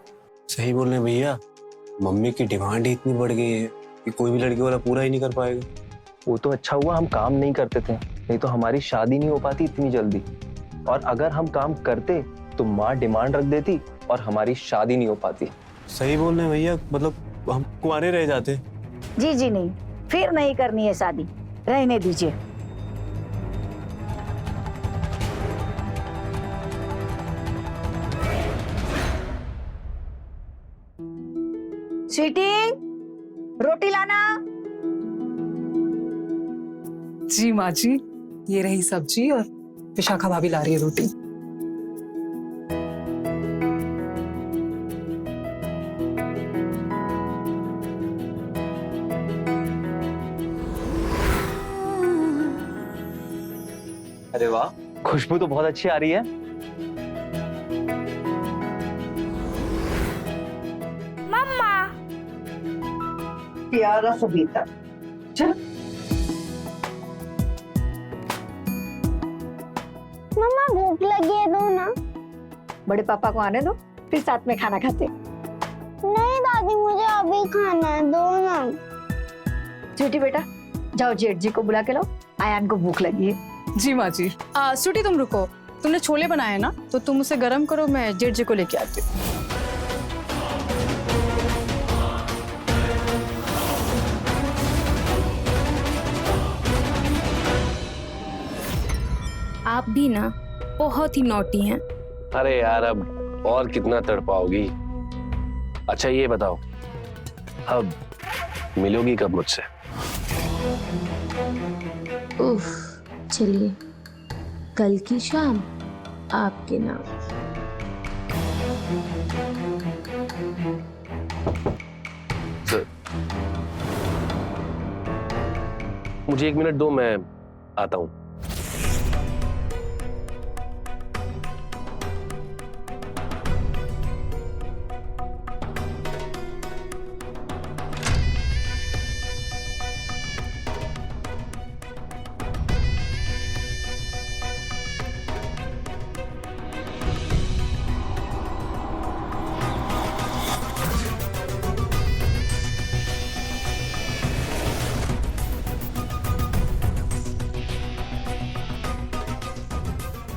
सही बोल रहे हैं भैया, मम्मी की डिमांड ही इतनी बढ़ गई है कि कोई भी लड़की वाला पूरा ही नहीं कर पाएगा। वो तो अच्छा हुआ हम काम नहीं करते थे, नहीं तो हमारी शादी नहीं हो पाती इतनी जल्दी। और अगर हम काम करते तो माँ डिमांड रख देती और हमारी शादी नहीं हो पाती। सही बोल रहे हैं भैया, मतलब हम कुंवारे रह जाते। जी जी नहीं, फिर नहीं करनी है शादी, रहने दीजिए। स्वीटी, रोटी लाना। जी माँ जी, ये रही सब्जी और विशाखा भाभी ला रही है रोटी। अरे वाह, खुशबू तो बहुत अच्छी आ रही है। मम्मा, प्यारा सा बेटा, चल। मम्मा भूख लगी है, दो ना। बड़े पापा को आने दो, फिर साथ में खाना खाते। नहीं दादी, मुझे अभी खाना है, दो ना। स्वीटी बेटा, जाओ जेठ जी को बुला के लो, आयान को भूख लगी है। जी माँ जी। स्वीटी तुम रुको, तुमने छोले बनाए ना तो तुम उसे गर्म करो, मैं जेठ जी को लेके आती हूँ। आप भी ना बहुत ही नॉटी हैं। अरे यार अब और कितना तड़पाओगी। अच्छा ये बताओ, अब मिलोगी कब मुझसे? उफ, चलिए कल की शाम आपके नाम। मुझे 1 मिनट दो, मैं आता हूँ।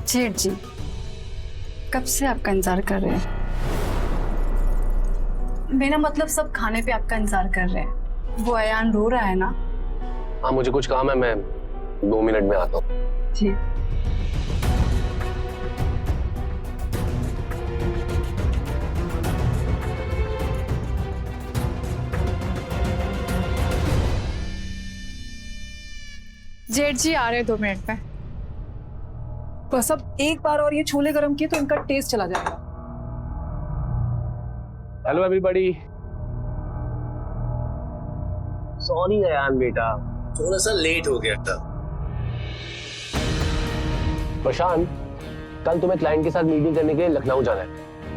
जेठ जी, कब से आपका इंतजार कर रहे हैं। मेरा मतलब सब खाने पे आपका इंतजार कर रहे हैं। वो अयान रो रहा है ना। हाँ मुझे कुछ काम है, मैं 2 मिनट में आता हूँ। जी। जेठ जी आ रहे हैं 2 मिनट में। बस अब एक बार और ये छोले गरम किए तो इनका टेस्ट चला जाएगा। Hello everybody. सॉरी अयान बेटा, थोड़ा सा लेट हो गया था। प्रशांत, कल तुम्हें क्लाइंट के साथ मीटिंग करने के लिए लखनऊ जाना है।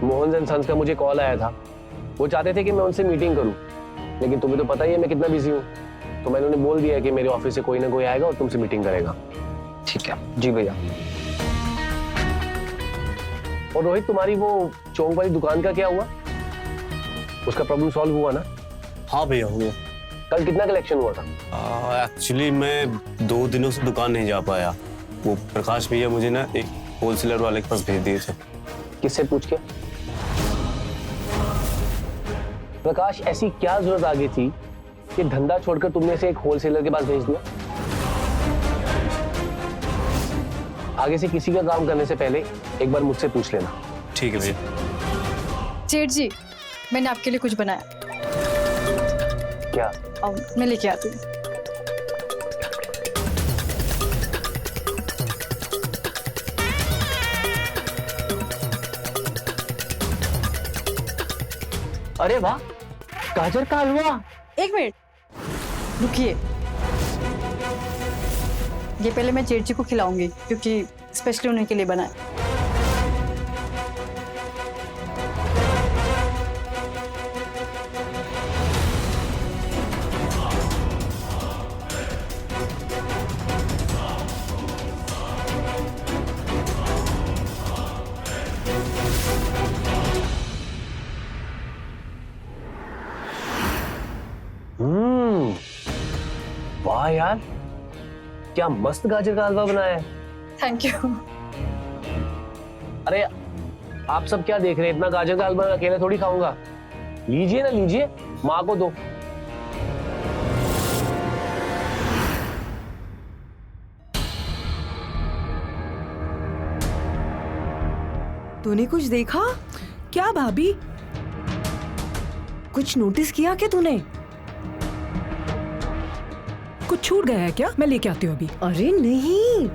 मोहन एंड सन्स का मुझे कॉल आया था। वो चाहते थे कि मैं उनसे मीटिंग करूं, लेकिन तुम्हें तो पता ही है मैं कितना बिजी हूं, तो मैंने उन्हें बोल दिया कि मेरे ऑफिस से कोई ना कोई आएगा और तुमसे मीटिंग करेगा। ठीक है जी भैया। और रोहित, तुम्हारी वो चौंक वाली दुकान का क्या हुआ? उसका प्रॉब्लम सॉल्व हुआ ना? हाँ भैया हो गया। कल कितना कलेक्शन हुआ था? एक्चुअली मैं 2 दिनों से दुकान नहीं जा पाया। वो प्रकाश भैया मुझे ना एक होलसेलर वाले के पास भेज दिए थे। किससे पूछ के? प्रकाश, ऐसी क्या जरूरत आ गई थी कि धंधा छोड़कर तुमने से एक होलसेलर के पास भेज दिया? आगे से किसी का काम करने से पहले एक बार मुझसे पूछ लेना। ठीक है भैया। जेठ जी, मैंने आपके लिए कुछ बनाया। क्या? आओ मैं लेके आती हूँ। अरे वाह, गाजर का हलवा। 1 मिनट रुकिए, ये पहले मैं जेठ जी को खिलाऊंगी क्योंकि स्पेशली उन्हीं के लिए बना है। वाह यार, क्या मस्त गाजर का हलवा बनाया है। Thank you. अरे आप सब क्या देख रहे हैं? इतना गाजर का हलवा अकेले थोड़ी खाऊंगा। लीजिए ना, लीजिए, माँ को दो। तूने कुछ देखा क्या भाभी? कुछ नोटिस किया क्या तूने? कुछ छूट गया है क्या? मैं लेके आती हूँ अभी। अरे नहीं,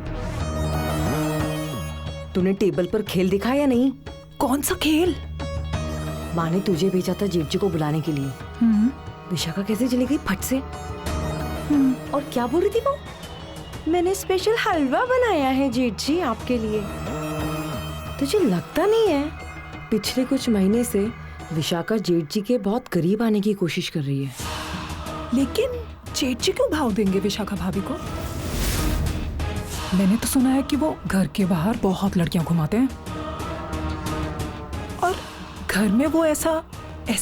तूने टेबल पर खेल दिखा या नहीं? कौन सा खेल? माँ ने तुझे भेजा था जेठ जी को बुलाने के लिए। विशाखा कैसे चली गई फट से? और क्या बोल रही थी वो? मैंने स्पेशल हलवा बनाया है जेठ जी आपके लिए। तुझे लगता नहीं है पिछले कुछ महीने से विशाखा जेठ जी के बहुत करीब आने की कोशिश कर रही है? लेकिन जेठ जी क्यों भाव देंगे विशाखा भाभी को? मैंने तो सुना है कि वो घर के बाहर बहुत लड़कियां घुमाते हैं, और घर में वो ऐसा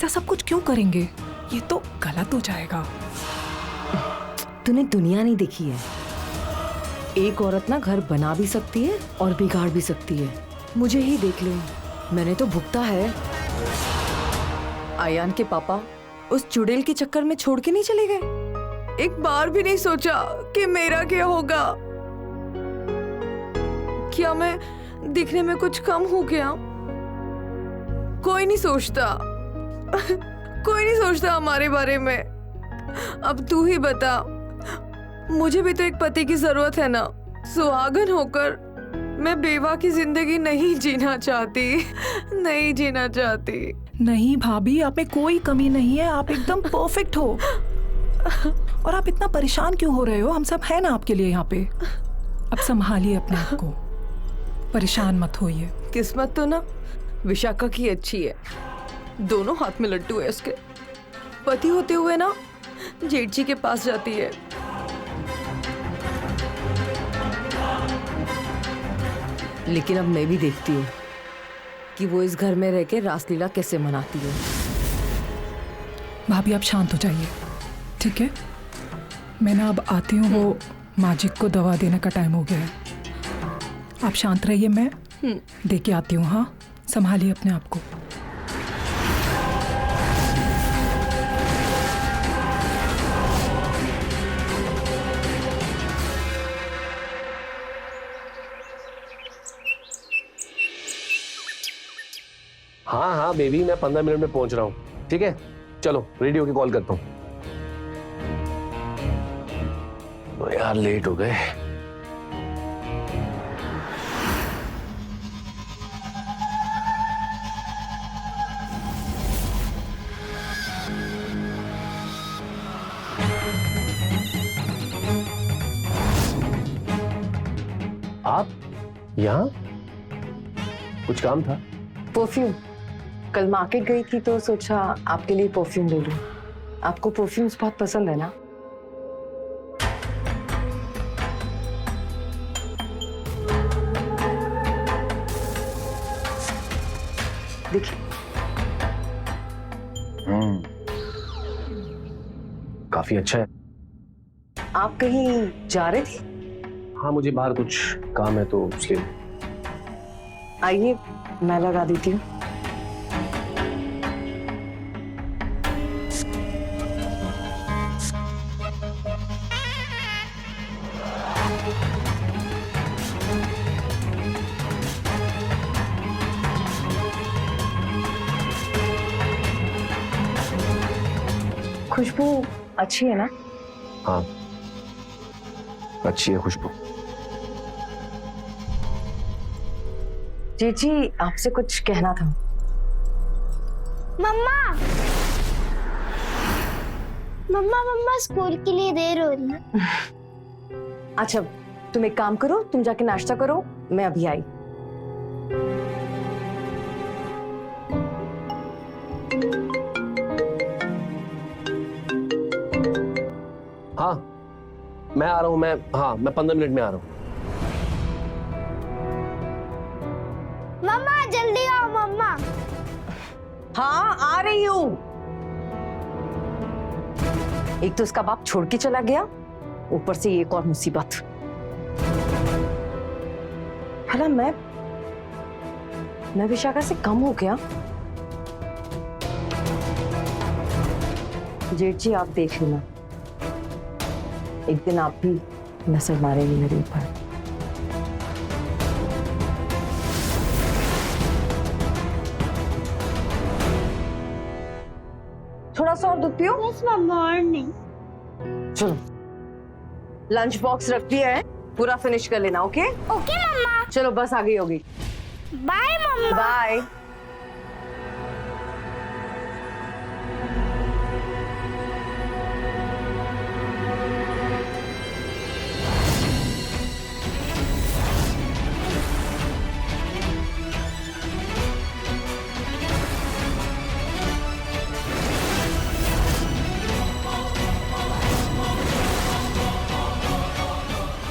सब कुछ क्यों करेंगे? ये तो गलत हो जाएगा। तूने दुनिया नहीं देखी है। एक औरत ना घर बना भी सकती है और बिगाड़ भी सकती है। मुझे ही देख ले, मैंने तो भुगता है। आयान के पापा उस चुड़ैल के चक्कर में छोड़ के नहीं चले गए। एक बार भी नहीं सोचा कि मेरा क्या होगा। आँखियां में दिखने में कुछ कम हो गया? कोई नहीं सोचता कोई नहीं सोचता हमारे बारे में। अब तू ही बता, मुझे भी तो एक पति की जरूरत है ना। सुहागन होकर मैं बेवा की जिंदगी नहीं जीना चाहती, नहीं जीना चाहती। नहीं भाभी, आप में कोई कमी नहीं है, आप एकदम परफेक्ट हो। और आप इतना परेशान क्यों हो रहे हो? हम सब है ना आपके लिए यहाँ पे। अब संभालिए अपने आप को, परेशान मत होइए। किस्मत तो ना विशाखा की अच्छी है, दोनों हाथ में लड्डू है उसके। पति होते हुए ना जेठ जी के पास जाती है। लेकिन अब मैं भी देखती हूँ कि वो इस घर में रह के रासलीला कैसे मनाती है। भाभी आप शांत हो जाइए, ठीक है? मैं ना अब आती हूँ, वो माजिद को दवा देने का टाइम हो गया है। आप शांत रहिए, मैं दे के आती हूँ। हाँ, संभालिए अपने आप को। हाँ हाँ बेबी, मैं 15 मिनट में पहुंच रहा हूँ। ठीक है, चलो रेडी होके कॉल करता हूँ। तो यार लेट हो गए। आप यहाँ? कुछ काम था? परफ्यूम, कल मार्केट गई थी तो सोचा आपके लिए परफ्यूम ले लूं। आपको परफ्यूम्स बहुत पसंद है ना? देखिए। काफी अच्छा है। आप कहीं जा रहे थे? हाँ, मुझे बाहर कुछ काम है तो इसलिए। आइए, मैं लगा देती हूँ। खुशबू अच्छी है ना? हाँ, अच्छी है खुशबू। जी जी, आपसे कुछ कहना था। मम्मा मम्मा मम्मा स्कूल के लिए देर हो रही है। अच्छा, तुम एक काम करो, तुम जाके नाश्ता करो, मैं अभी आई। हाँ, मैं आ रहा हूँ। मैं 15 मिनट में आ रहा हूँ। मम्मा जल्दी आओ मम्मा। हाँ, आ रही हूँ। एक तो उसका बाप छोड़ के चला गया, ऊपर से एक और मुसीबत। भला मैं विशाखा से कम हो गया? जेठ जी, आप देख लेना, एक दिन आप भी नजर मारेंगे मेरे ऊपर। थोड़ा सा और दूध पियो। बस मम्मा, और नहीं। चलो, लंच बॉक्स रख दिया है, पूरा फिनिश कर लेना। ओके ओके मम्मा। चलो, बस आ गई होगी। बाय मम्मा। बाय।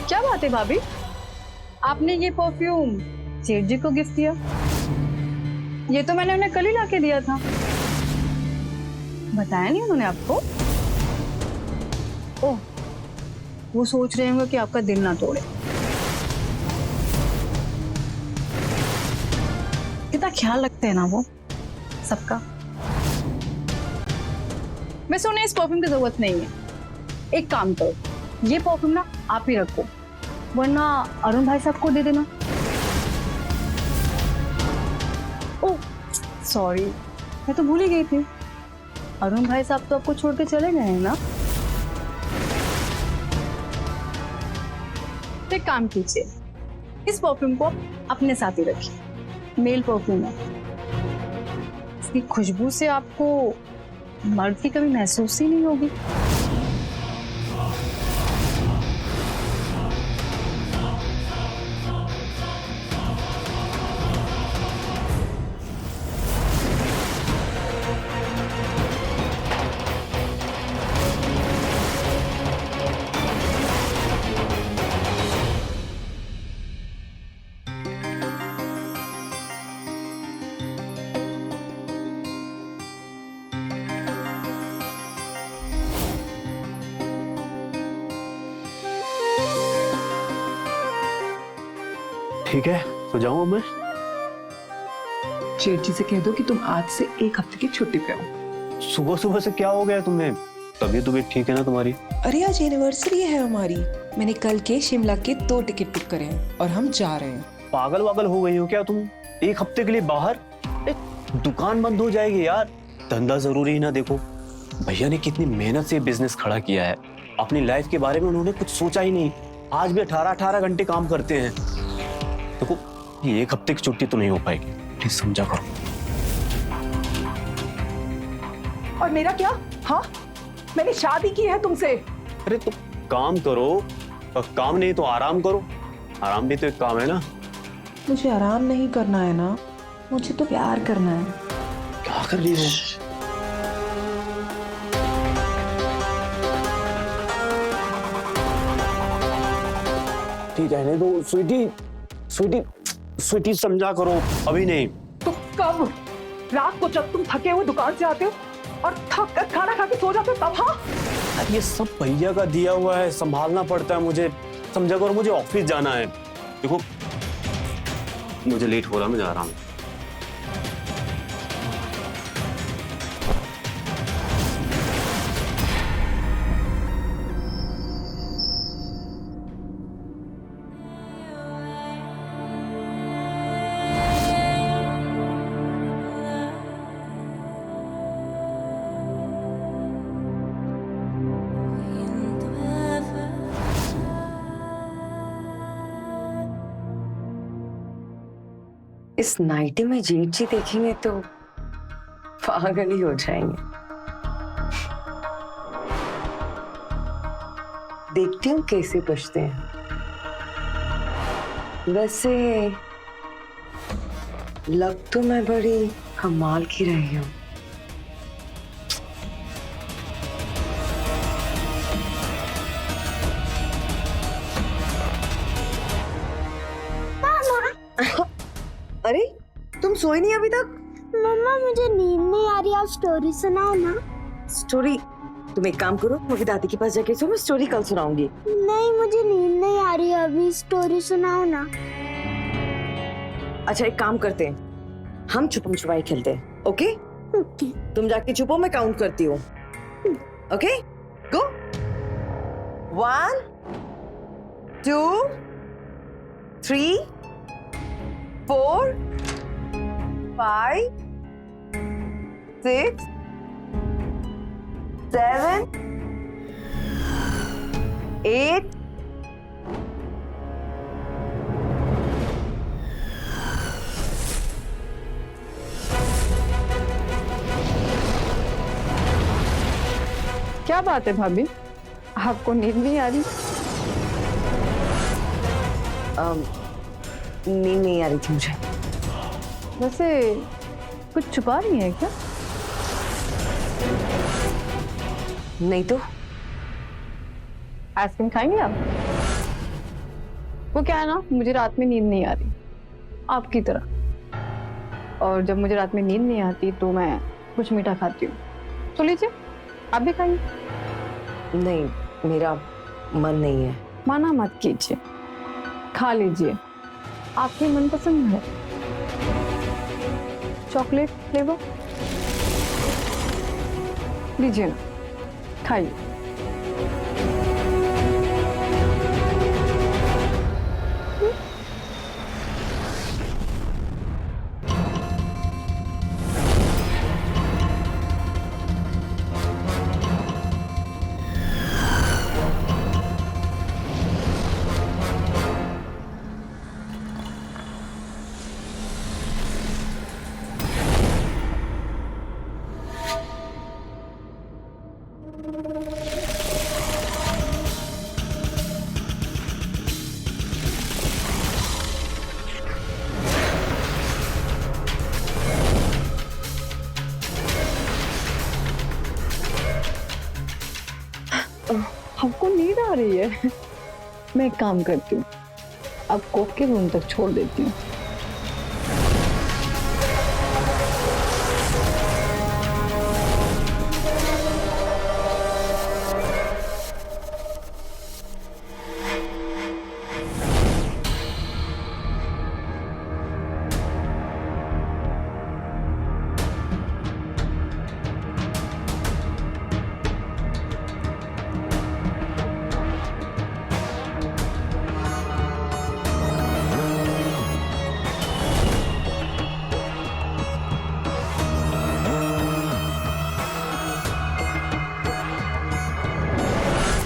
क्या बात है भाभी, आपने ये परफ्यूम जेठ जी को गिफ्ट दिया? ये तो मैंने उन्हें कल ही लाके दिया था। बताया नहीं उन्होंने आपको? ओह, वो सोच रहे होंगे कि आपका दिल ना तोड़े। कितना ख्याल रखते हैं ना वो सबका। वैसे उन्हें इस परफ्यूम की जरूरत नहीं है। एक काम करो, ये परफ्यूम ना आप ही रखो, वरना अरुण भाई साहब को दे देना। सॉरी, मैं तो भूल ही गई थी। अरुण भाई साहब तो आपको छोड़ के चले गए हैं ना? तो एक काम कीजिए, इस परफ्यूम को अपने साथ ही रखिए। मेल परफ्यूम है, इसकी खुशबू से आपको मर्द की कभी महसूस ही नहीं होगी। ठीक है, तो जाऊँ मैं? शेठ जी से कह दो कि तुम आज से 1 हफ्ते की छुट्टी पे हो। सुबह सुबह से क्या हो गया तुम्हें? तबीयत ठीक है ना तुम्हारी? अरे आज एनिवर्सरी है हमारी। मैंने कल के शिमला के 2 टिकट बुक करे हैं और हम जा रहे हैं। पागल वागल हो गई हो क्या तुम? 1 हफ्ते के लिए बाहर? दुकान बंद हो जाएगी यार। धंधा जरूरी है ना। देखो भैया ने कितनी मेहनत से बिजनेस खड़ा किया है। अपनी लाइफ के बारे में उन्होंने कुछ सोचा ही नहीं। आज भी 18-18 घंटे काम करते हैं। देखो ये 1 हफ्ते की छुट्टी तो नहीं हो पाएगी, प्लीज समझा करो। और मेरा क्या? हाँ, मैंने शादी की है तुमसे। अरे तो काम करो, और काम नहीं तो आराम करो। आराम भी तो एक काम है ना। मुझे आराम नहीं करना है ना, मुझे तो प्यार करना है। क्या कर रही हो? ठीक है, नहीं तो स्वीटी स्वीटी स्वीटी समझा करो। अभी नहीं तो कब? रात को जब तुम थके हुए दुकान से आते हो और थक कर खाना खा के सो जाते हो तब? हाँ, ये सब भैया का दिया हुआ है, संभालना पड़ता है मुझे। समझा करो, मुझे ऑफिस जाना है। देखो मुझे लेट हो रहा, मैं जा रहा हूँ। इस नाइटी में जेठ जी देखेंगे तो पागल ही हो जाएंगे। देखती हूँ कैसे बचते हैं। वैसे लग तो मैं बड़ी कमाल की रही हूँ। अरे तुम सोई नहीं अभी तक? मम्मा मुझे नींद नहीं आ रही, आप स्टोरी सुनाओ ना। स्टोरी? तुम एक काम करो, मुझे दादी के पास जाके सो, मैं स्टोरी कल सुनाऊंगी। नहीं मुझे नींद नहीं आ रही, अभी स्टोरी सुनाओ ना। अच्छा एक काम करते हैं, हम छुपम छुपाई खेलते हैं। ओके? तुम जाके छुपो, मैं काउंट करती हूँ। Okay go. 1 2 3 4 5 6 7 8 क्या बात है भाभी, आपको नींद नहीं आ रही? नींद नहीं आ रही थी मुझे। वैसे कुछ छुपा रही है क्या? नहीं तो। आइसक्रीम खाएंगे आप? वो क्या है ना, मुझे रात में नींद नहीं आ रही आपकी तरह, और जब मुझे रात में नींद नहीं आती तो मैं कुछ मीठा खाती हूँ। तो लीजिए, आप भी खाइए। नहीं, मेरा मन नहीं है। माना मत कीजिए, खा लीजिए, आपकी मनपसंद है। चॉकलेट फ्लेवर लीजिए ना, खाइए। आ रही है। मैं एक काम करती हूँ, अब कोक के रूम तक छोड़ देती हूँ।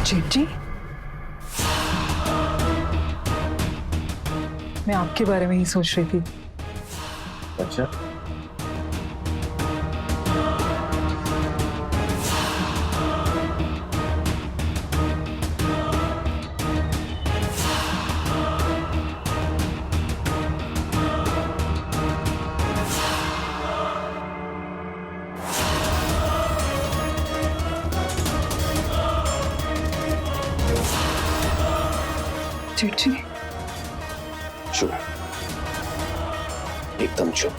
जेठ जी, मैं आपके बारे में ही सोच रही थी। अच्छा, जेठ जी, चुप, एकदम चुप।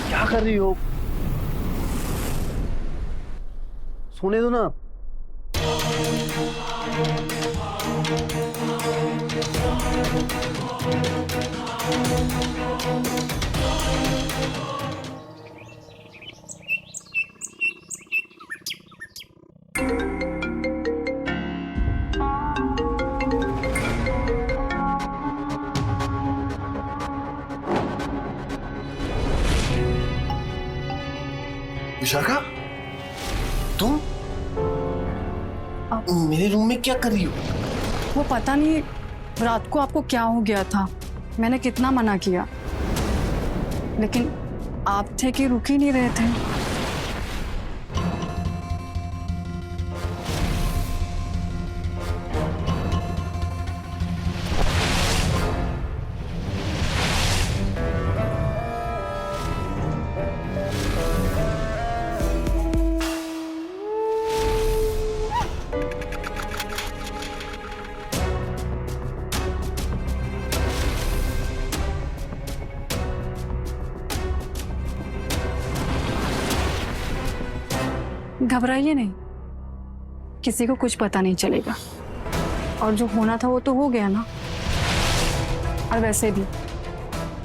क्या कर रही हो? सोने दो ना। विशाखा, तुम मेरे रूम में क्या कर रही हो? वो पता नहीं रात को आपको क्या हो गया था। मैंने कितना मना किया, लेकिन आप थे कि रुक ही नहीं रहे थे। घबराइए नहीं, किसी को कुछ पता नहीं चलेगा। और जो होना था वो तो हो गया ना। और वैसे भी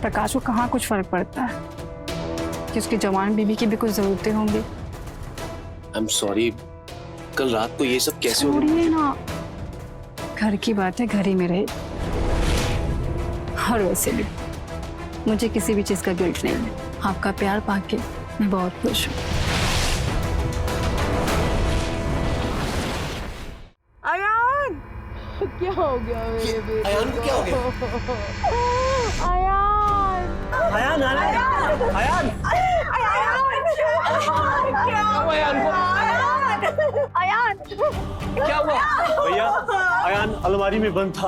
प्रकाश को कहाँ कुछ फर्क पड़ता है कि उसकी जवान बीवी की भी कुछ जरूरतें होंगी। आई एम सॉरी, कल रात को ये सब कैसे हो छोड़िए ना, घर की बात है, घर ही में रहे। और वैसे भी मुझे किसी भी चीज का गिल्ट नहीं है। आपका प्यार पाके मैं बहुत खुश हूँ। अयान, क्या हो गया मेरे बेटे? अयान को क्या हो गया? अयान, अयान, अयान, क्या हुआ अयान को? अयान, क्या हुआ? भैया, अयान अलमारी में बंद था।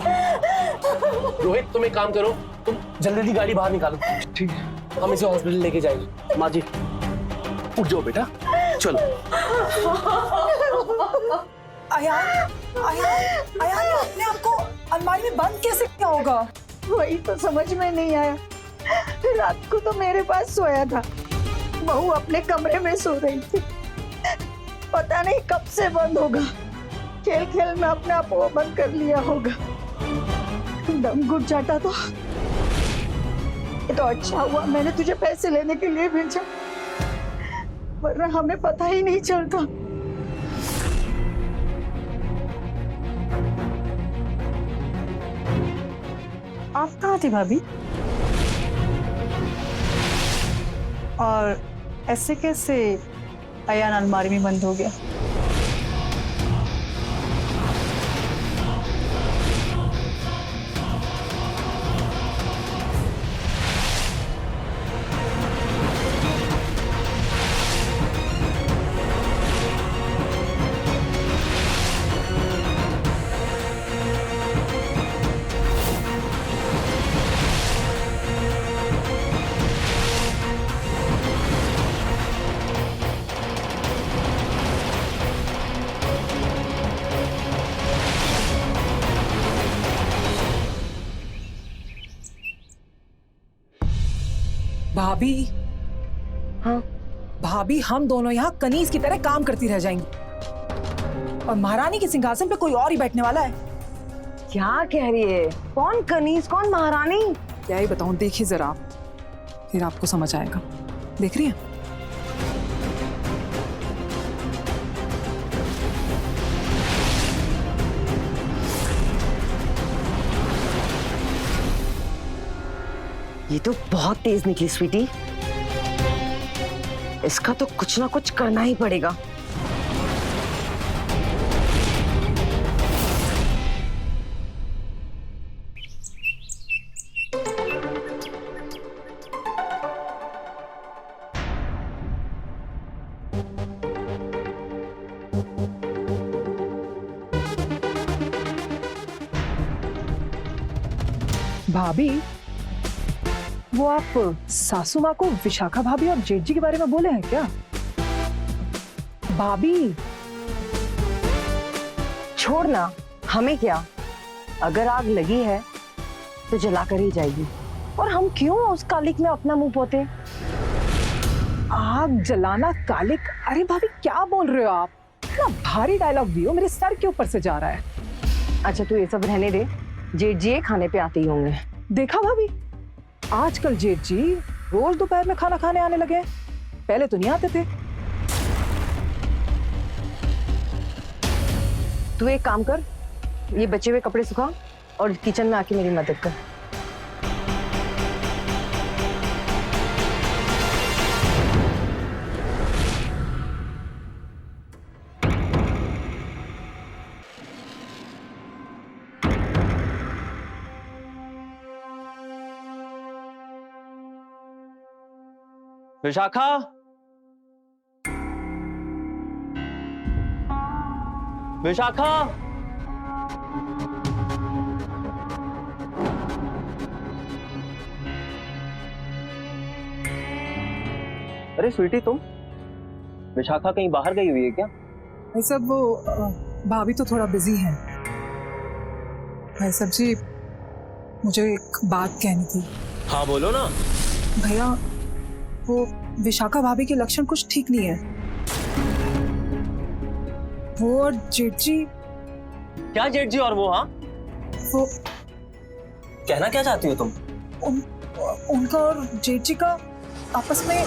रोहित, तुम एक काम करो, तुम जल्दी गाड़ी बाहर निकालो। ठीक है, हम इसे हॉस्पिटल लेके जाएंगे। माँ जी, उठ जाओ बेटा, चलो। अयान, अयान, अयान, आपने आपको अलमारी में बंद कैसे किया होगा? वही तो समझ में नहीं आया। रात को तो मेरे पास सोया था, बहू अपने कमरे में सो रही थी। पता नहीं कब से बंद होगा। खेल खेल में अपने आप को बंद कर लिया होगा। दम घुट जाता तो। ये तो अच्छा हुआ मैंने तुझे पैसे लेने के लिए भेजा, वरना हमें पता ही नहीं चलता। आप कहाँ थी भाभी? और ऐसे कैसे अयान अलमारी में बंद हो गया? भाभी। हाँ भाभी, हम दोनों यहाँ कनीज की तरह काम करती रह जाएंगी और महारानी के सिंहासन पे कोई और ही बैठने वाला है। क्या कह रही है? कौन कनीज, कौन महारानी? क्या ही बताऊं, देखिए जरा आप, फिर आपको समझ आएगा। देख रही हैं? ये तो बहुत तेज निकली स्वीटी। इसका तो कुछ ना कुछ करना ही पड़ेगा। भाभी, वो आप सासू माँ को विशाखा भाभी और जेठ जी के बारे में बोले हैं क्या? भाभी छोड़ना, हमें क्या, अगर आग लगी है तो जलाकर ही जाएगी, और हम क्यों उस कालिक में अपना मुंह पोते? आग जलाना कालिक? अरे भाभी क्या बोल रहे हो आप? इतना भारी डायलॉग भी हो, मेरे सर के ऊपर से जा रहा है। अच्छा तू ये सब रहने दे, जेठ जी खाने पे आते ही होंगे। देखा भाभी, आजकल जेठ जी रोज दोपहर में खाना खाने आने लगे हैं, पहले तो नहीं आते थे। तू एक काम कर, ये बचे हुए कपड़े सुखा और किचन में आके मेरी मदद कर। विशाखा, विशाखा, अरे स्वीटी तुम? विशाखा कहीं बाहर गई हुई है क्या? भाई साहब वो भाभी तो थोड़ा बिजी है। भाई साहब जी, मुझे एक बात कहनी थी। हाँ बोलो ना। भैया, वो विशाखा भाभी के लक्षण कुछ ठीक नहीं है। वो और जेठ जी। क्या जेठ जी और वो? हाँ वो कहना क्या चाहती हो तुम? उनका और जेठ जी का आपस में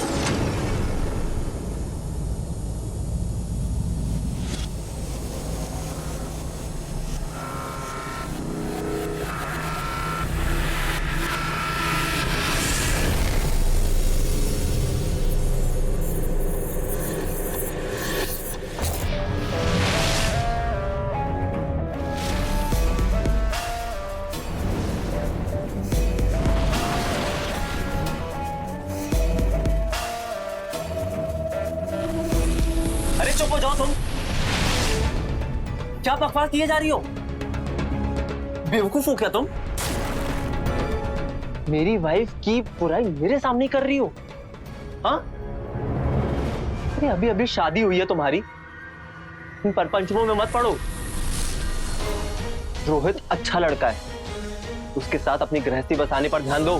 चुप हो जाओ तुम। क्या बकवास किए जा रही हो? बेवकूफ हो क्या तुम? मेरी वाइफ की बुराई मेरे सामने कर रही हो? हाँ? अरे अभी अभी शादी हुई है तुम्हारी, इन परपंचों में मत पड़ो। रोहित अच्छा लड़का है, उसके साथ अपनी गृहस्थी बसाने पर ध्यान दो।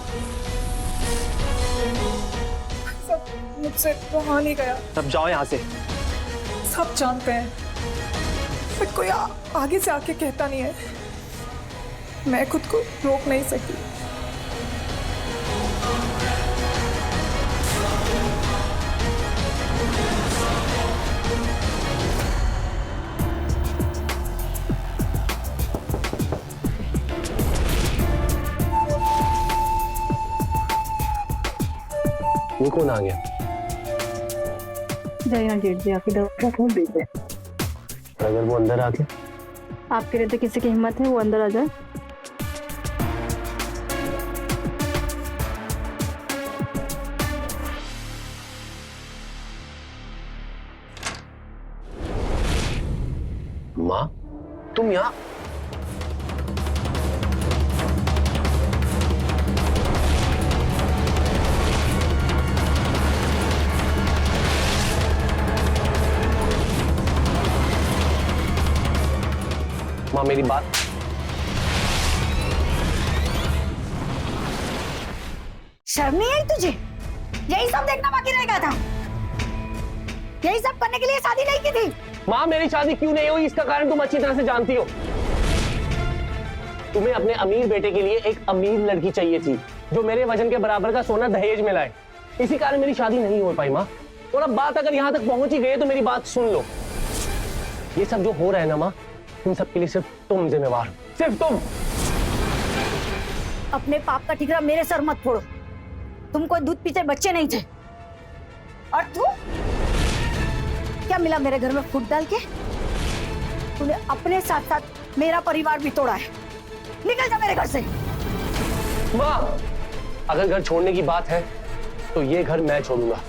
सब मुझसे वहां नहीं गया। तब जाओ यहाँ से। सब जानते हैं, पर कोई आगे से आके कहता नहीं है। मैं खुद को रोक नहीं सकी। ये कौन आ गया? जाइए जेठ जी, आपकी दवा का फोन दे दे। अगर वो अंदर आके? आपके रहते किसी की हिम्मत है वो अंदर आ जाए? माँ, तुम यहाँ? माँ मेरी बात। शर्म नहीं आई तुझे? यही सब देखना बाकी रह गया था। यही सब करने के लिए शादी नहीं की थी। माँ मेरी शादी क्यों नहीं हुई इसका कारण तुम अच्छी तरह से जानती हो। तुम्हें अपने अमीर बेटे के लिए एक अमीर लड़की चाहिए थी जो मेरे वजन के बराबर का सोना दहेज में लाए। इसी कारण मेरी शादी नहीं हो पाई माँ। और अब बात अगर यहाँ तक पहुंच ही गई तो मेरी बात सुन लो। ये सब जो हो रहा है ना माँ, इन सब के लिए सिर्फ तुम जिम्मेवार हो, सिर्फ तुम। अपने पाप का ठिकरा मेरे सर मत फोड़ो। तुम कोई दूध पीते बच्चे नहीं थे। और तू क्या मिला मेरे घर में फूट डाल के? तूने अपने साथ साथ मेरा परिवार भी तोड़ा है। निकल जा मेरे घर से। माँ अगर घर छोड़ने की बात है तो ये घर मैं छोड़ूंगा।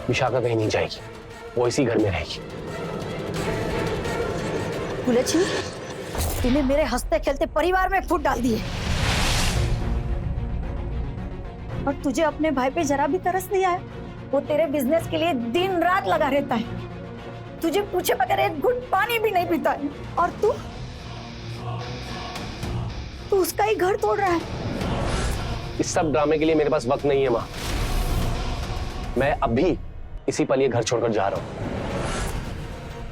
विशाखा कहीं नहीं जाएगी, वो इसी घर में रहेगी। कुलच्छी, तूने मेरे हंसते खेलते परिवार में फूट डाल दिए। और तुझे अपने भाई पे जरा भी तरस नहीं आया? वो तेरे बिजनेस के लिए दिन रात लगा रहता है, तुझे पूछे बगैर एक घुट पानी भी नहीं पीता है। और तू उसका ही घर तोड़ रहा है। इस सब ड्रामे के लिए मेरे पास वक्त नहीं है माँ। मैं अभी इसी पल ये घर छोड़कर जा रहा हूँ।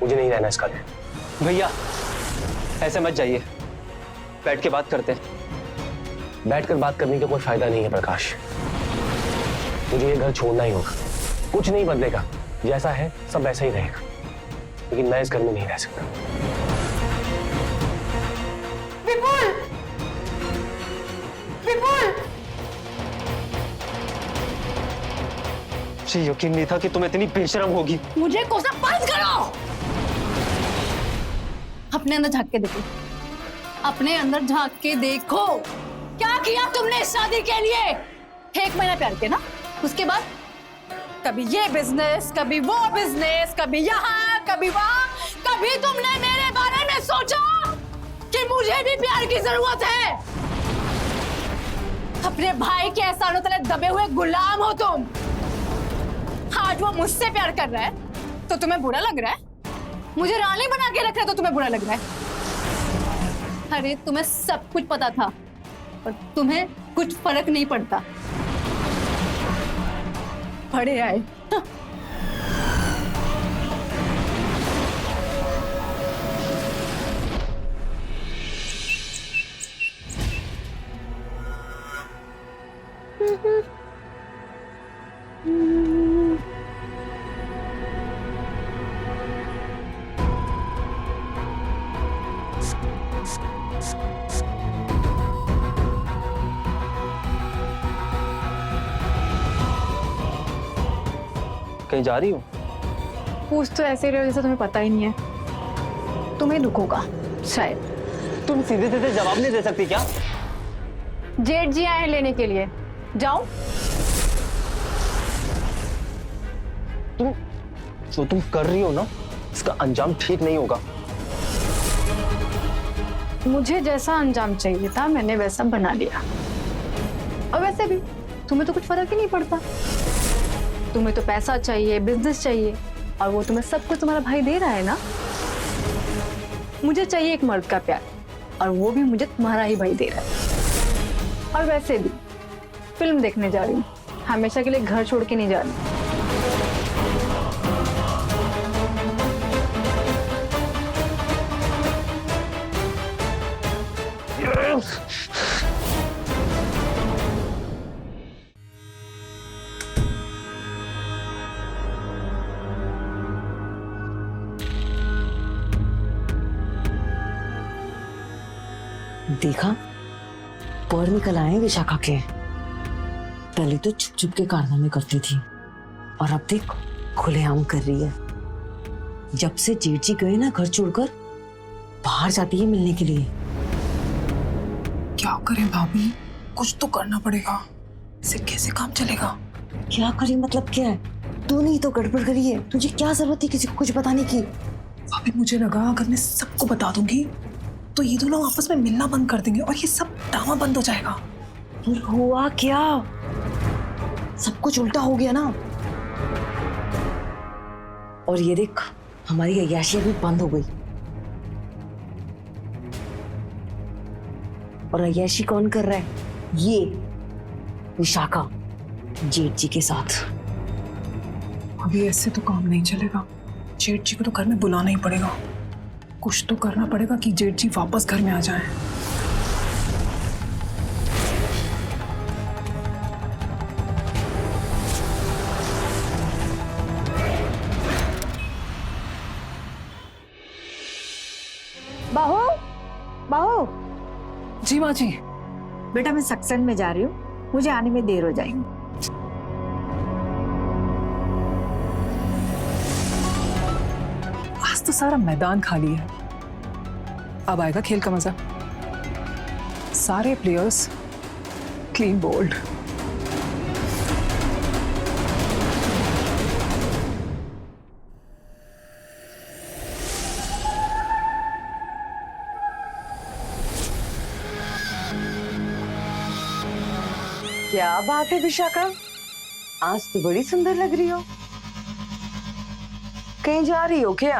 मुझे नहीं रहना इसका घर। भैया ऐसे मत जाइए, बैठ के बात करते हैं। बैठकर बात करने का कोई फायदा नहीं है प्रकाश। मुझे ये घर छोड़ना ही होगा। कुछ नहीं बदलेगा, जैसा है सब वैसा ही रहेगा, लेकिन मैं इस घर में नहीं रह सकता। विपुल! विपुल! मुझे यकीन नहीं था कि तुम इतनी बेशरम होगी। मुझे कोसा बंद करो। अपने अंदर झांक के देखो, अपने अंदर झांक के देखो। क्या किया तुमने इस शादी के लिए? 1 महीना प्यार किया ना, उसके बाद कभी ये बिजनेस, कभी वो बिजनेस, कभी यहाँ, कभी वहाँ। कभी तुमने मेरे बारे में सोचा कि मुझे भी प्यार की जरूरत है? अपने भाई के एहसानों तले दबे हुए गुलाम हो तुम। आज वो मुझसे प्यार कर रहा है तो तुम्हें बुरा लग रहा है? मुझे रानी बना के रख रहा है तो तुम्हें बुरा लग रहा है? अरे तुम्हें सब कुछ पता था और तुम्हें कुछ फर्क नहीं पड़ता। पड़े आए। कहीं जा रही हो? पूछ तो ऐसे रहे हो जैसे तुम्हें पता ही नहीं है। तुम्हें दुख होगा शायद। तुम सीधे सीधे जवाब नहीं दे सकती क्या? जेठ जी आए हैं लेने के लिए, जाओ। जो तुम कर रही हो ना, इसका अंजाम ठीक नहीं होगा। मुझे जैसा अंजाम चाहिए था मैंने वैसा बना लिया। और वैसे भी तुम्हें तो कुछ फर्क ही नहीं पड़ता। तुम्हें तो पैसा चाहिए, बिजनेस चाहिए, और वो तुम्हें सब कुछ तुम्हारा भाई दे रहा है ना। मुझे चाहिए एक मर्द का प्यार, और वो भी मुझे तुम्हारा ही भाई दे रहा है। और वैसे भी फिल्म देखने जा रही हूँ, हमेशा के लिए घर छोड़ के नहीं जा रही। देखा, पर निकल आए विशाखा के। पहले तो छुप छुप के कारनामे करती थी, और अब देख खुलेआम कर रही है। जब से जेठ जी गए ना घर छोड़कर, बाहर जाती है मिलने के लिए। क्या करें भाभी, कुछ तो करना पड़ेगा। इसे कैसे काम चलेगा? क्या करें मतलब क्या है? तूने ही तो गड़बड़ करी है। तुझे क्या जरूरत थी किसी को कुछ बताने की? भाभी मुझे लगा अगर मैं सबको बता दूंगी तो ये दोनों आपस में मिलना बंद कर देंगे और ये सब ड्रामा बंद हो जाएगा। फिर हुआ क्या? सब कुछ उल्टा हो गया ना। और ये देख, हमारी अय्याशी भी बंद हो गई। और अय्याशी कौन कर रहा है? विशाखा जेठ जी के साथ। अभी ऐसे तो काम नहीं चलेगा। जेठ जी को तो घर में बुलाना ही पड़ेगा। कुछ तो करना पड़ेगा कि जेठ जी वापस घर में आ जाएं। बहू, बहू। जी माँ जी। बेटा मैं सत्संग में जा रही हूँ, मुझे आने में देर हो जाएगी। आज तो सारा मैदान खाली है। अब आएगा खेल का मजा। सारे प्लेयर्स क्लीन बोल्ड। क्या बात है विशाखा, आज तो बड़ी सुंदर लग रही हो। कहीं जा रही हो क्या?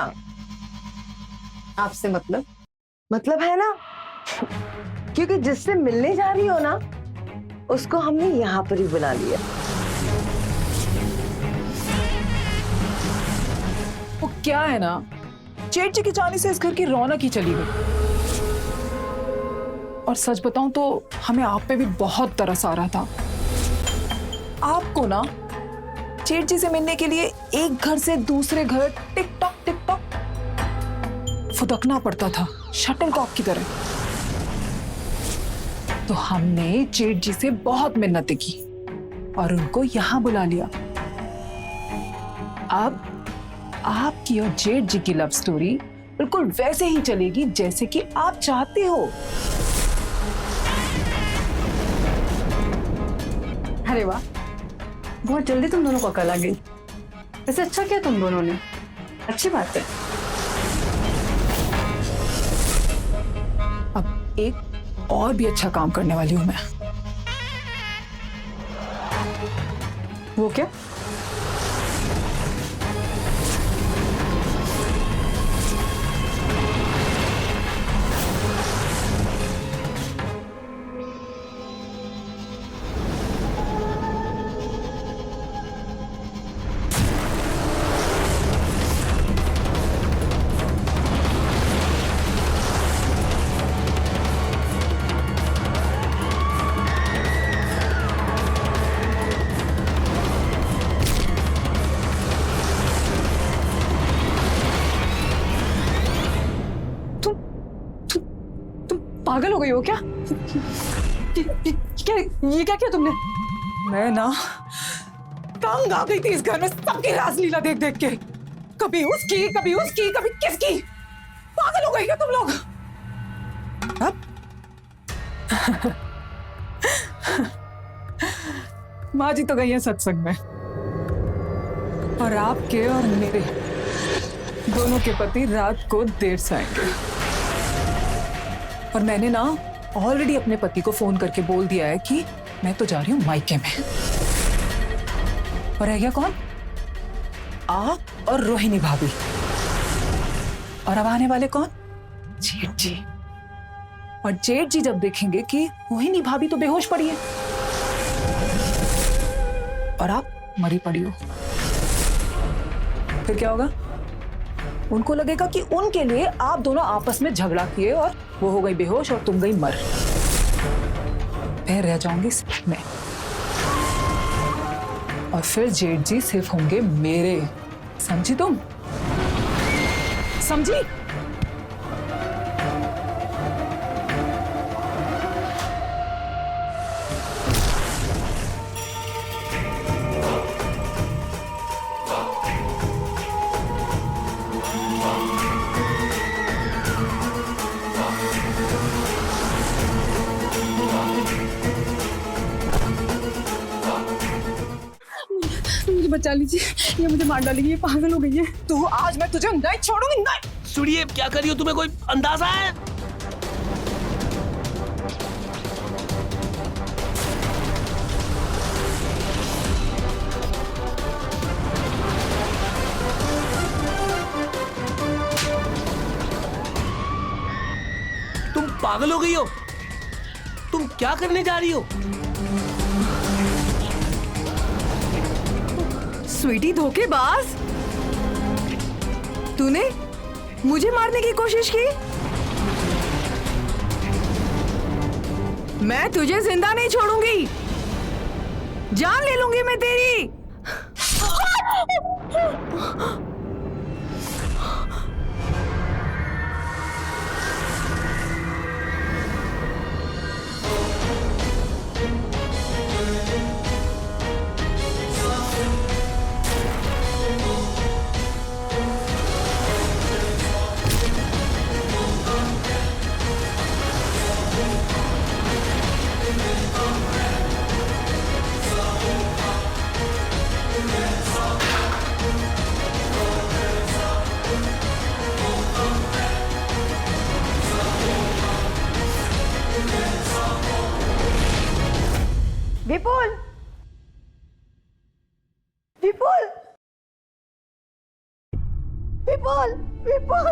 आपसे मतलब है ना, क्योंकि जिससे मिलने जा रही हो ना, उसको हमने यहाँ पर ही बुला लिया। वो क्या है ना, जेठ जी के जाने से इस घर की रौनक ही चली गई। और सच बताऊं तो हमें आप पे भी बहुत तरस आ रहा था। आपको ना जेठ जी से मिलने के लिए एक घर से दूसरे घर टिक टॉक फुदकना पड़ता था, शटलकॉक की तरह। तो हमने जेठ जी से बहुत मिन्नतें की और उनको यहां बुला लिया। अब आपकी और जेठ जी की लव स्टोरी बिल्कुल वैसे ही चलेगी जैसे कि आप चाहते हो। अरे वाह, बहुत जल्दी तुम दोनों को अकल आ गई। वैसे अच्छा किया तुम दोनों ने, अच्छी बात है। अब एक और भी अच्छा काम करने वाली हूं मैं। वो क्या? पागल हो गई हो क्या? ये क्या किया तुमने? मैं ना तंग आ गई थी इस घर में सबकी रासलीला देख देख के। कभी उसकी कभी किसकी। पागल हो गई क्या तुम लोग? अब माँ जी तो गई है सत्संग में, और आपके और मेरे दोनों के पति रात को देर से आएंगे। और मैंने ना ऑलरेडी अपने पति को फोन करके बोल दिया है कि मैं तो जा रही हूँ मायके में। और रह गया कौन? आप और रोहिणी भाभी। और अब आने वाले कौन? जेठ जी। और जेठ जी जब देखेंगे कि रोहिणी भाभी तो बेहोश पड़ी है और आप मरी पड़ी हो, फिर क्या होगा? उनको लगेगा कि उनके लिए आप दोनों आपस में झगड़ा किए और वो हो गई बेहोश और तुम गई मर। मैं रह जाऊंगी सिर्फ मैं, और फिर जेठ जी सिर्फ होंगे मेरे। समझी तुम? समझी? मुझे बचा लीजिए, ये मुझे मार डालेगी, ये पागल हो गई है। तो आज मैं तुझे नहीं छोड़ूंगी। नहीं सुनिए, क्या कर रही हो? तुम्हें कोई अंदाजा है? तुम पागल हो गई हो? तुम क्या करने जा रही हो? स्वीटी धोखेबाज, तूने मुझे मारने की कोशिश की। मैं तुझे जिंदा नहीं छोड़ूंगी, जान ले लूंगी मैं तेरी। विपुल, विपुल, विपुल, विपुल,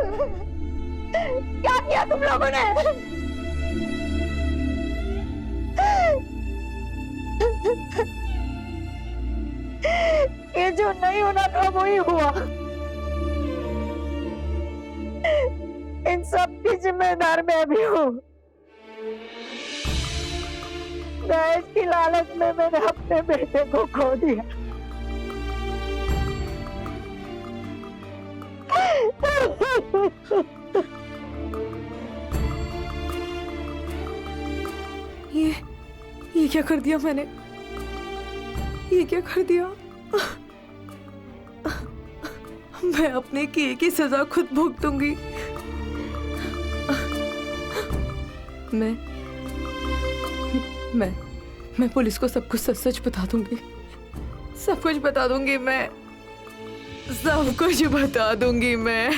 क्या किया तुम लोगों ने? ये जो नहीं होना था वही हुआ। इन सब की जिम्मेदार मैं भी हूँ। दहेज की लालच में मैंने अपने बेटे को खो दिया। ये क्या कर दिया मैंने? ये क्या कर दिया? मैं अपने किए की सजा खुद भुगतूंगी। मैं पुलिस को सब कुछ सच बता दूंगी। सब कुछ बता दूंगी मैं। सब कुछ बता दूंगी मैं।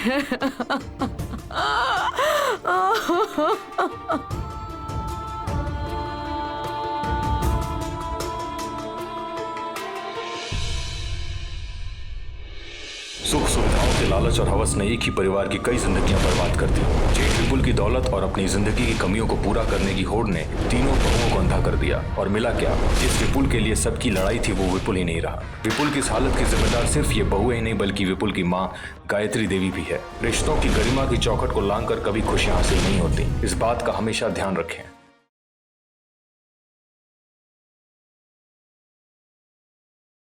सुख सुविधाओं के लालच और हवस ने एक ही परिवार की कई जिंदगियां बर्बाद कर दी। जेठ विपुल की दौलत और अपनी जिंदगी की कमियों को पूरा करने की होड़ ने तीनों बहुओं को अंधा कर दिया। और मिला क्या? जिस विपुल के लिए सबकी लड़ाई थी वो विपुल ही नहीं रहा। विपुल की इस हालत की जिम्मेदार सिर्फ ये बहुएं ही नहीं बल्कि विपुल की माँ गायत्री देवी भी है। रिश्तों की गरिमा की चौखट को लांघकर कभी खुशियां हासिल नहीं होती, इस बात का हमेशा ध्यान रखें।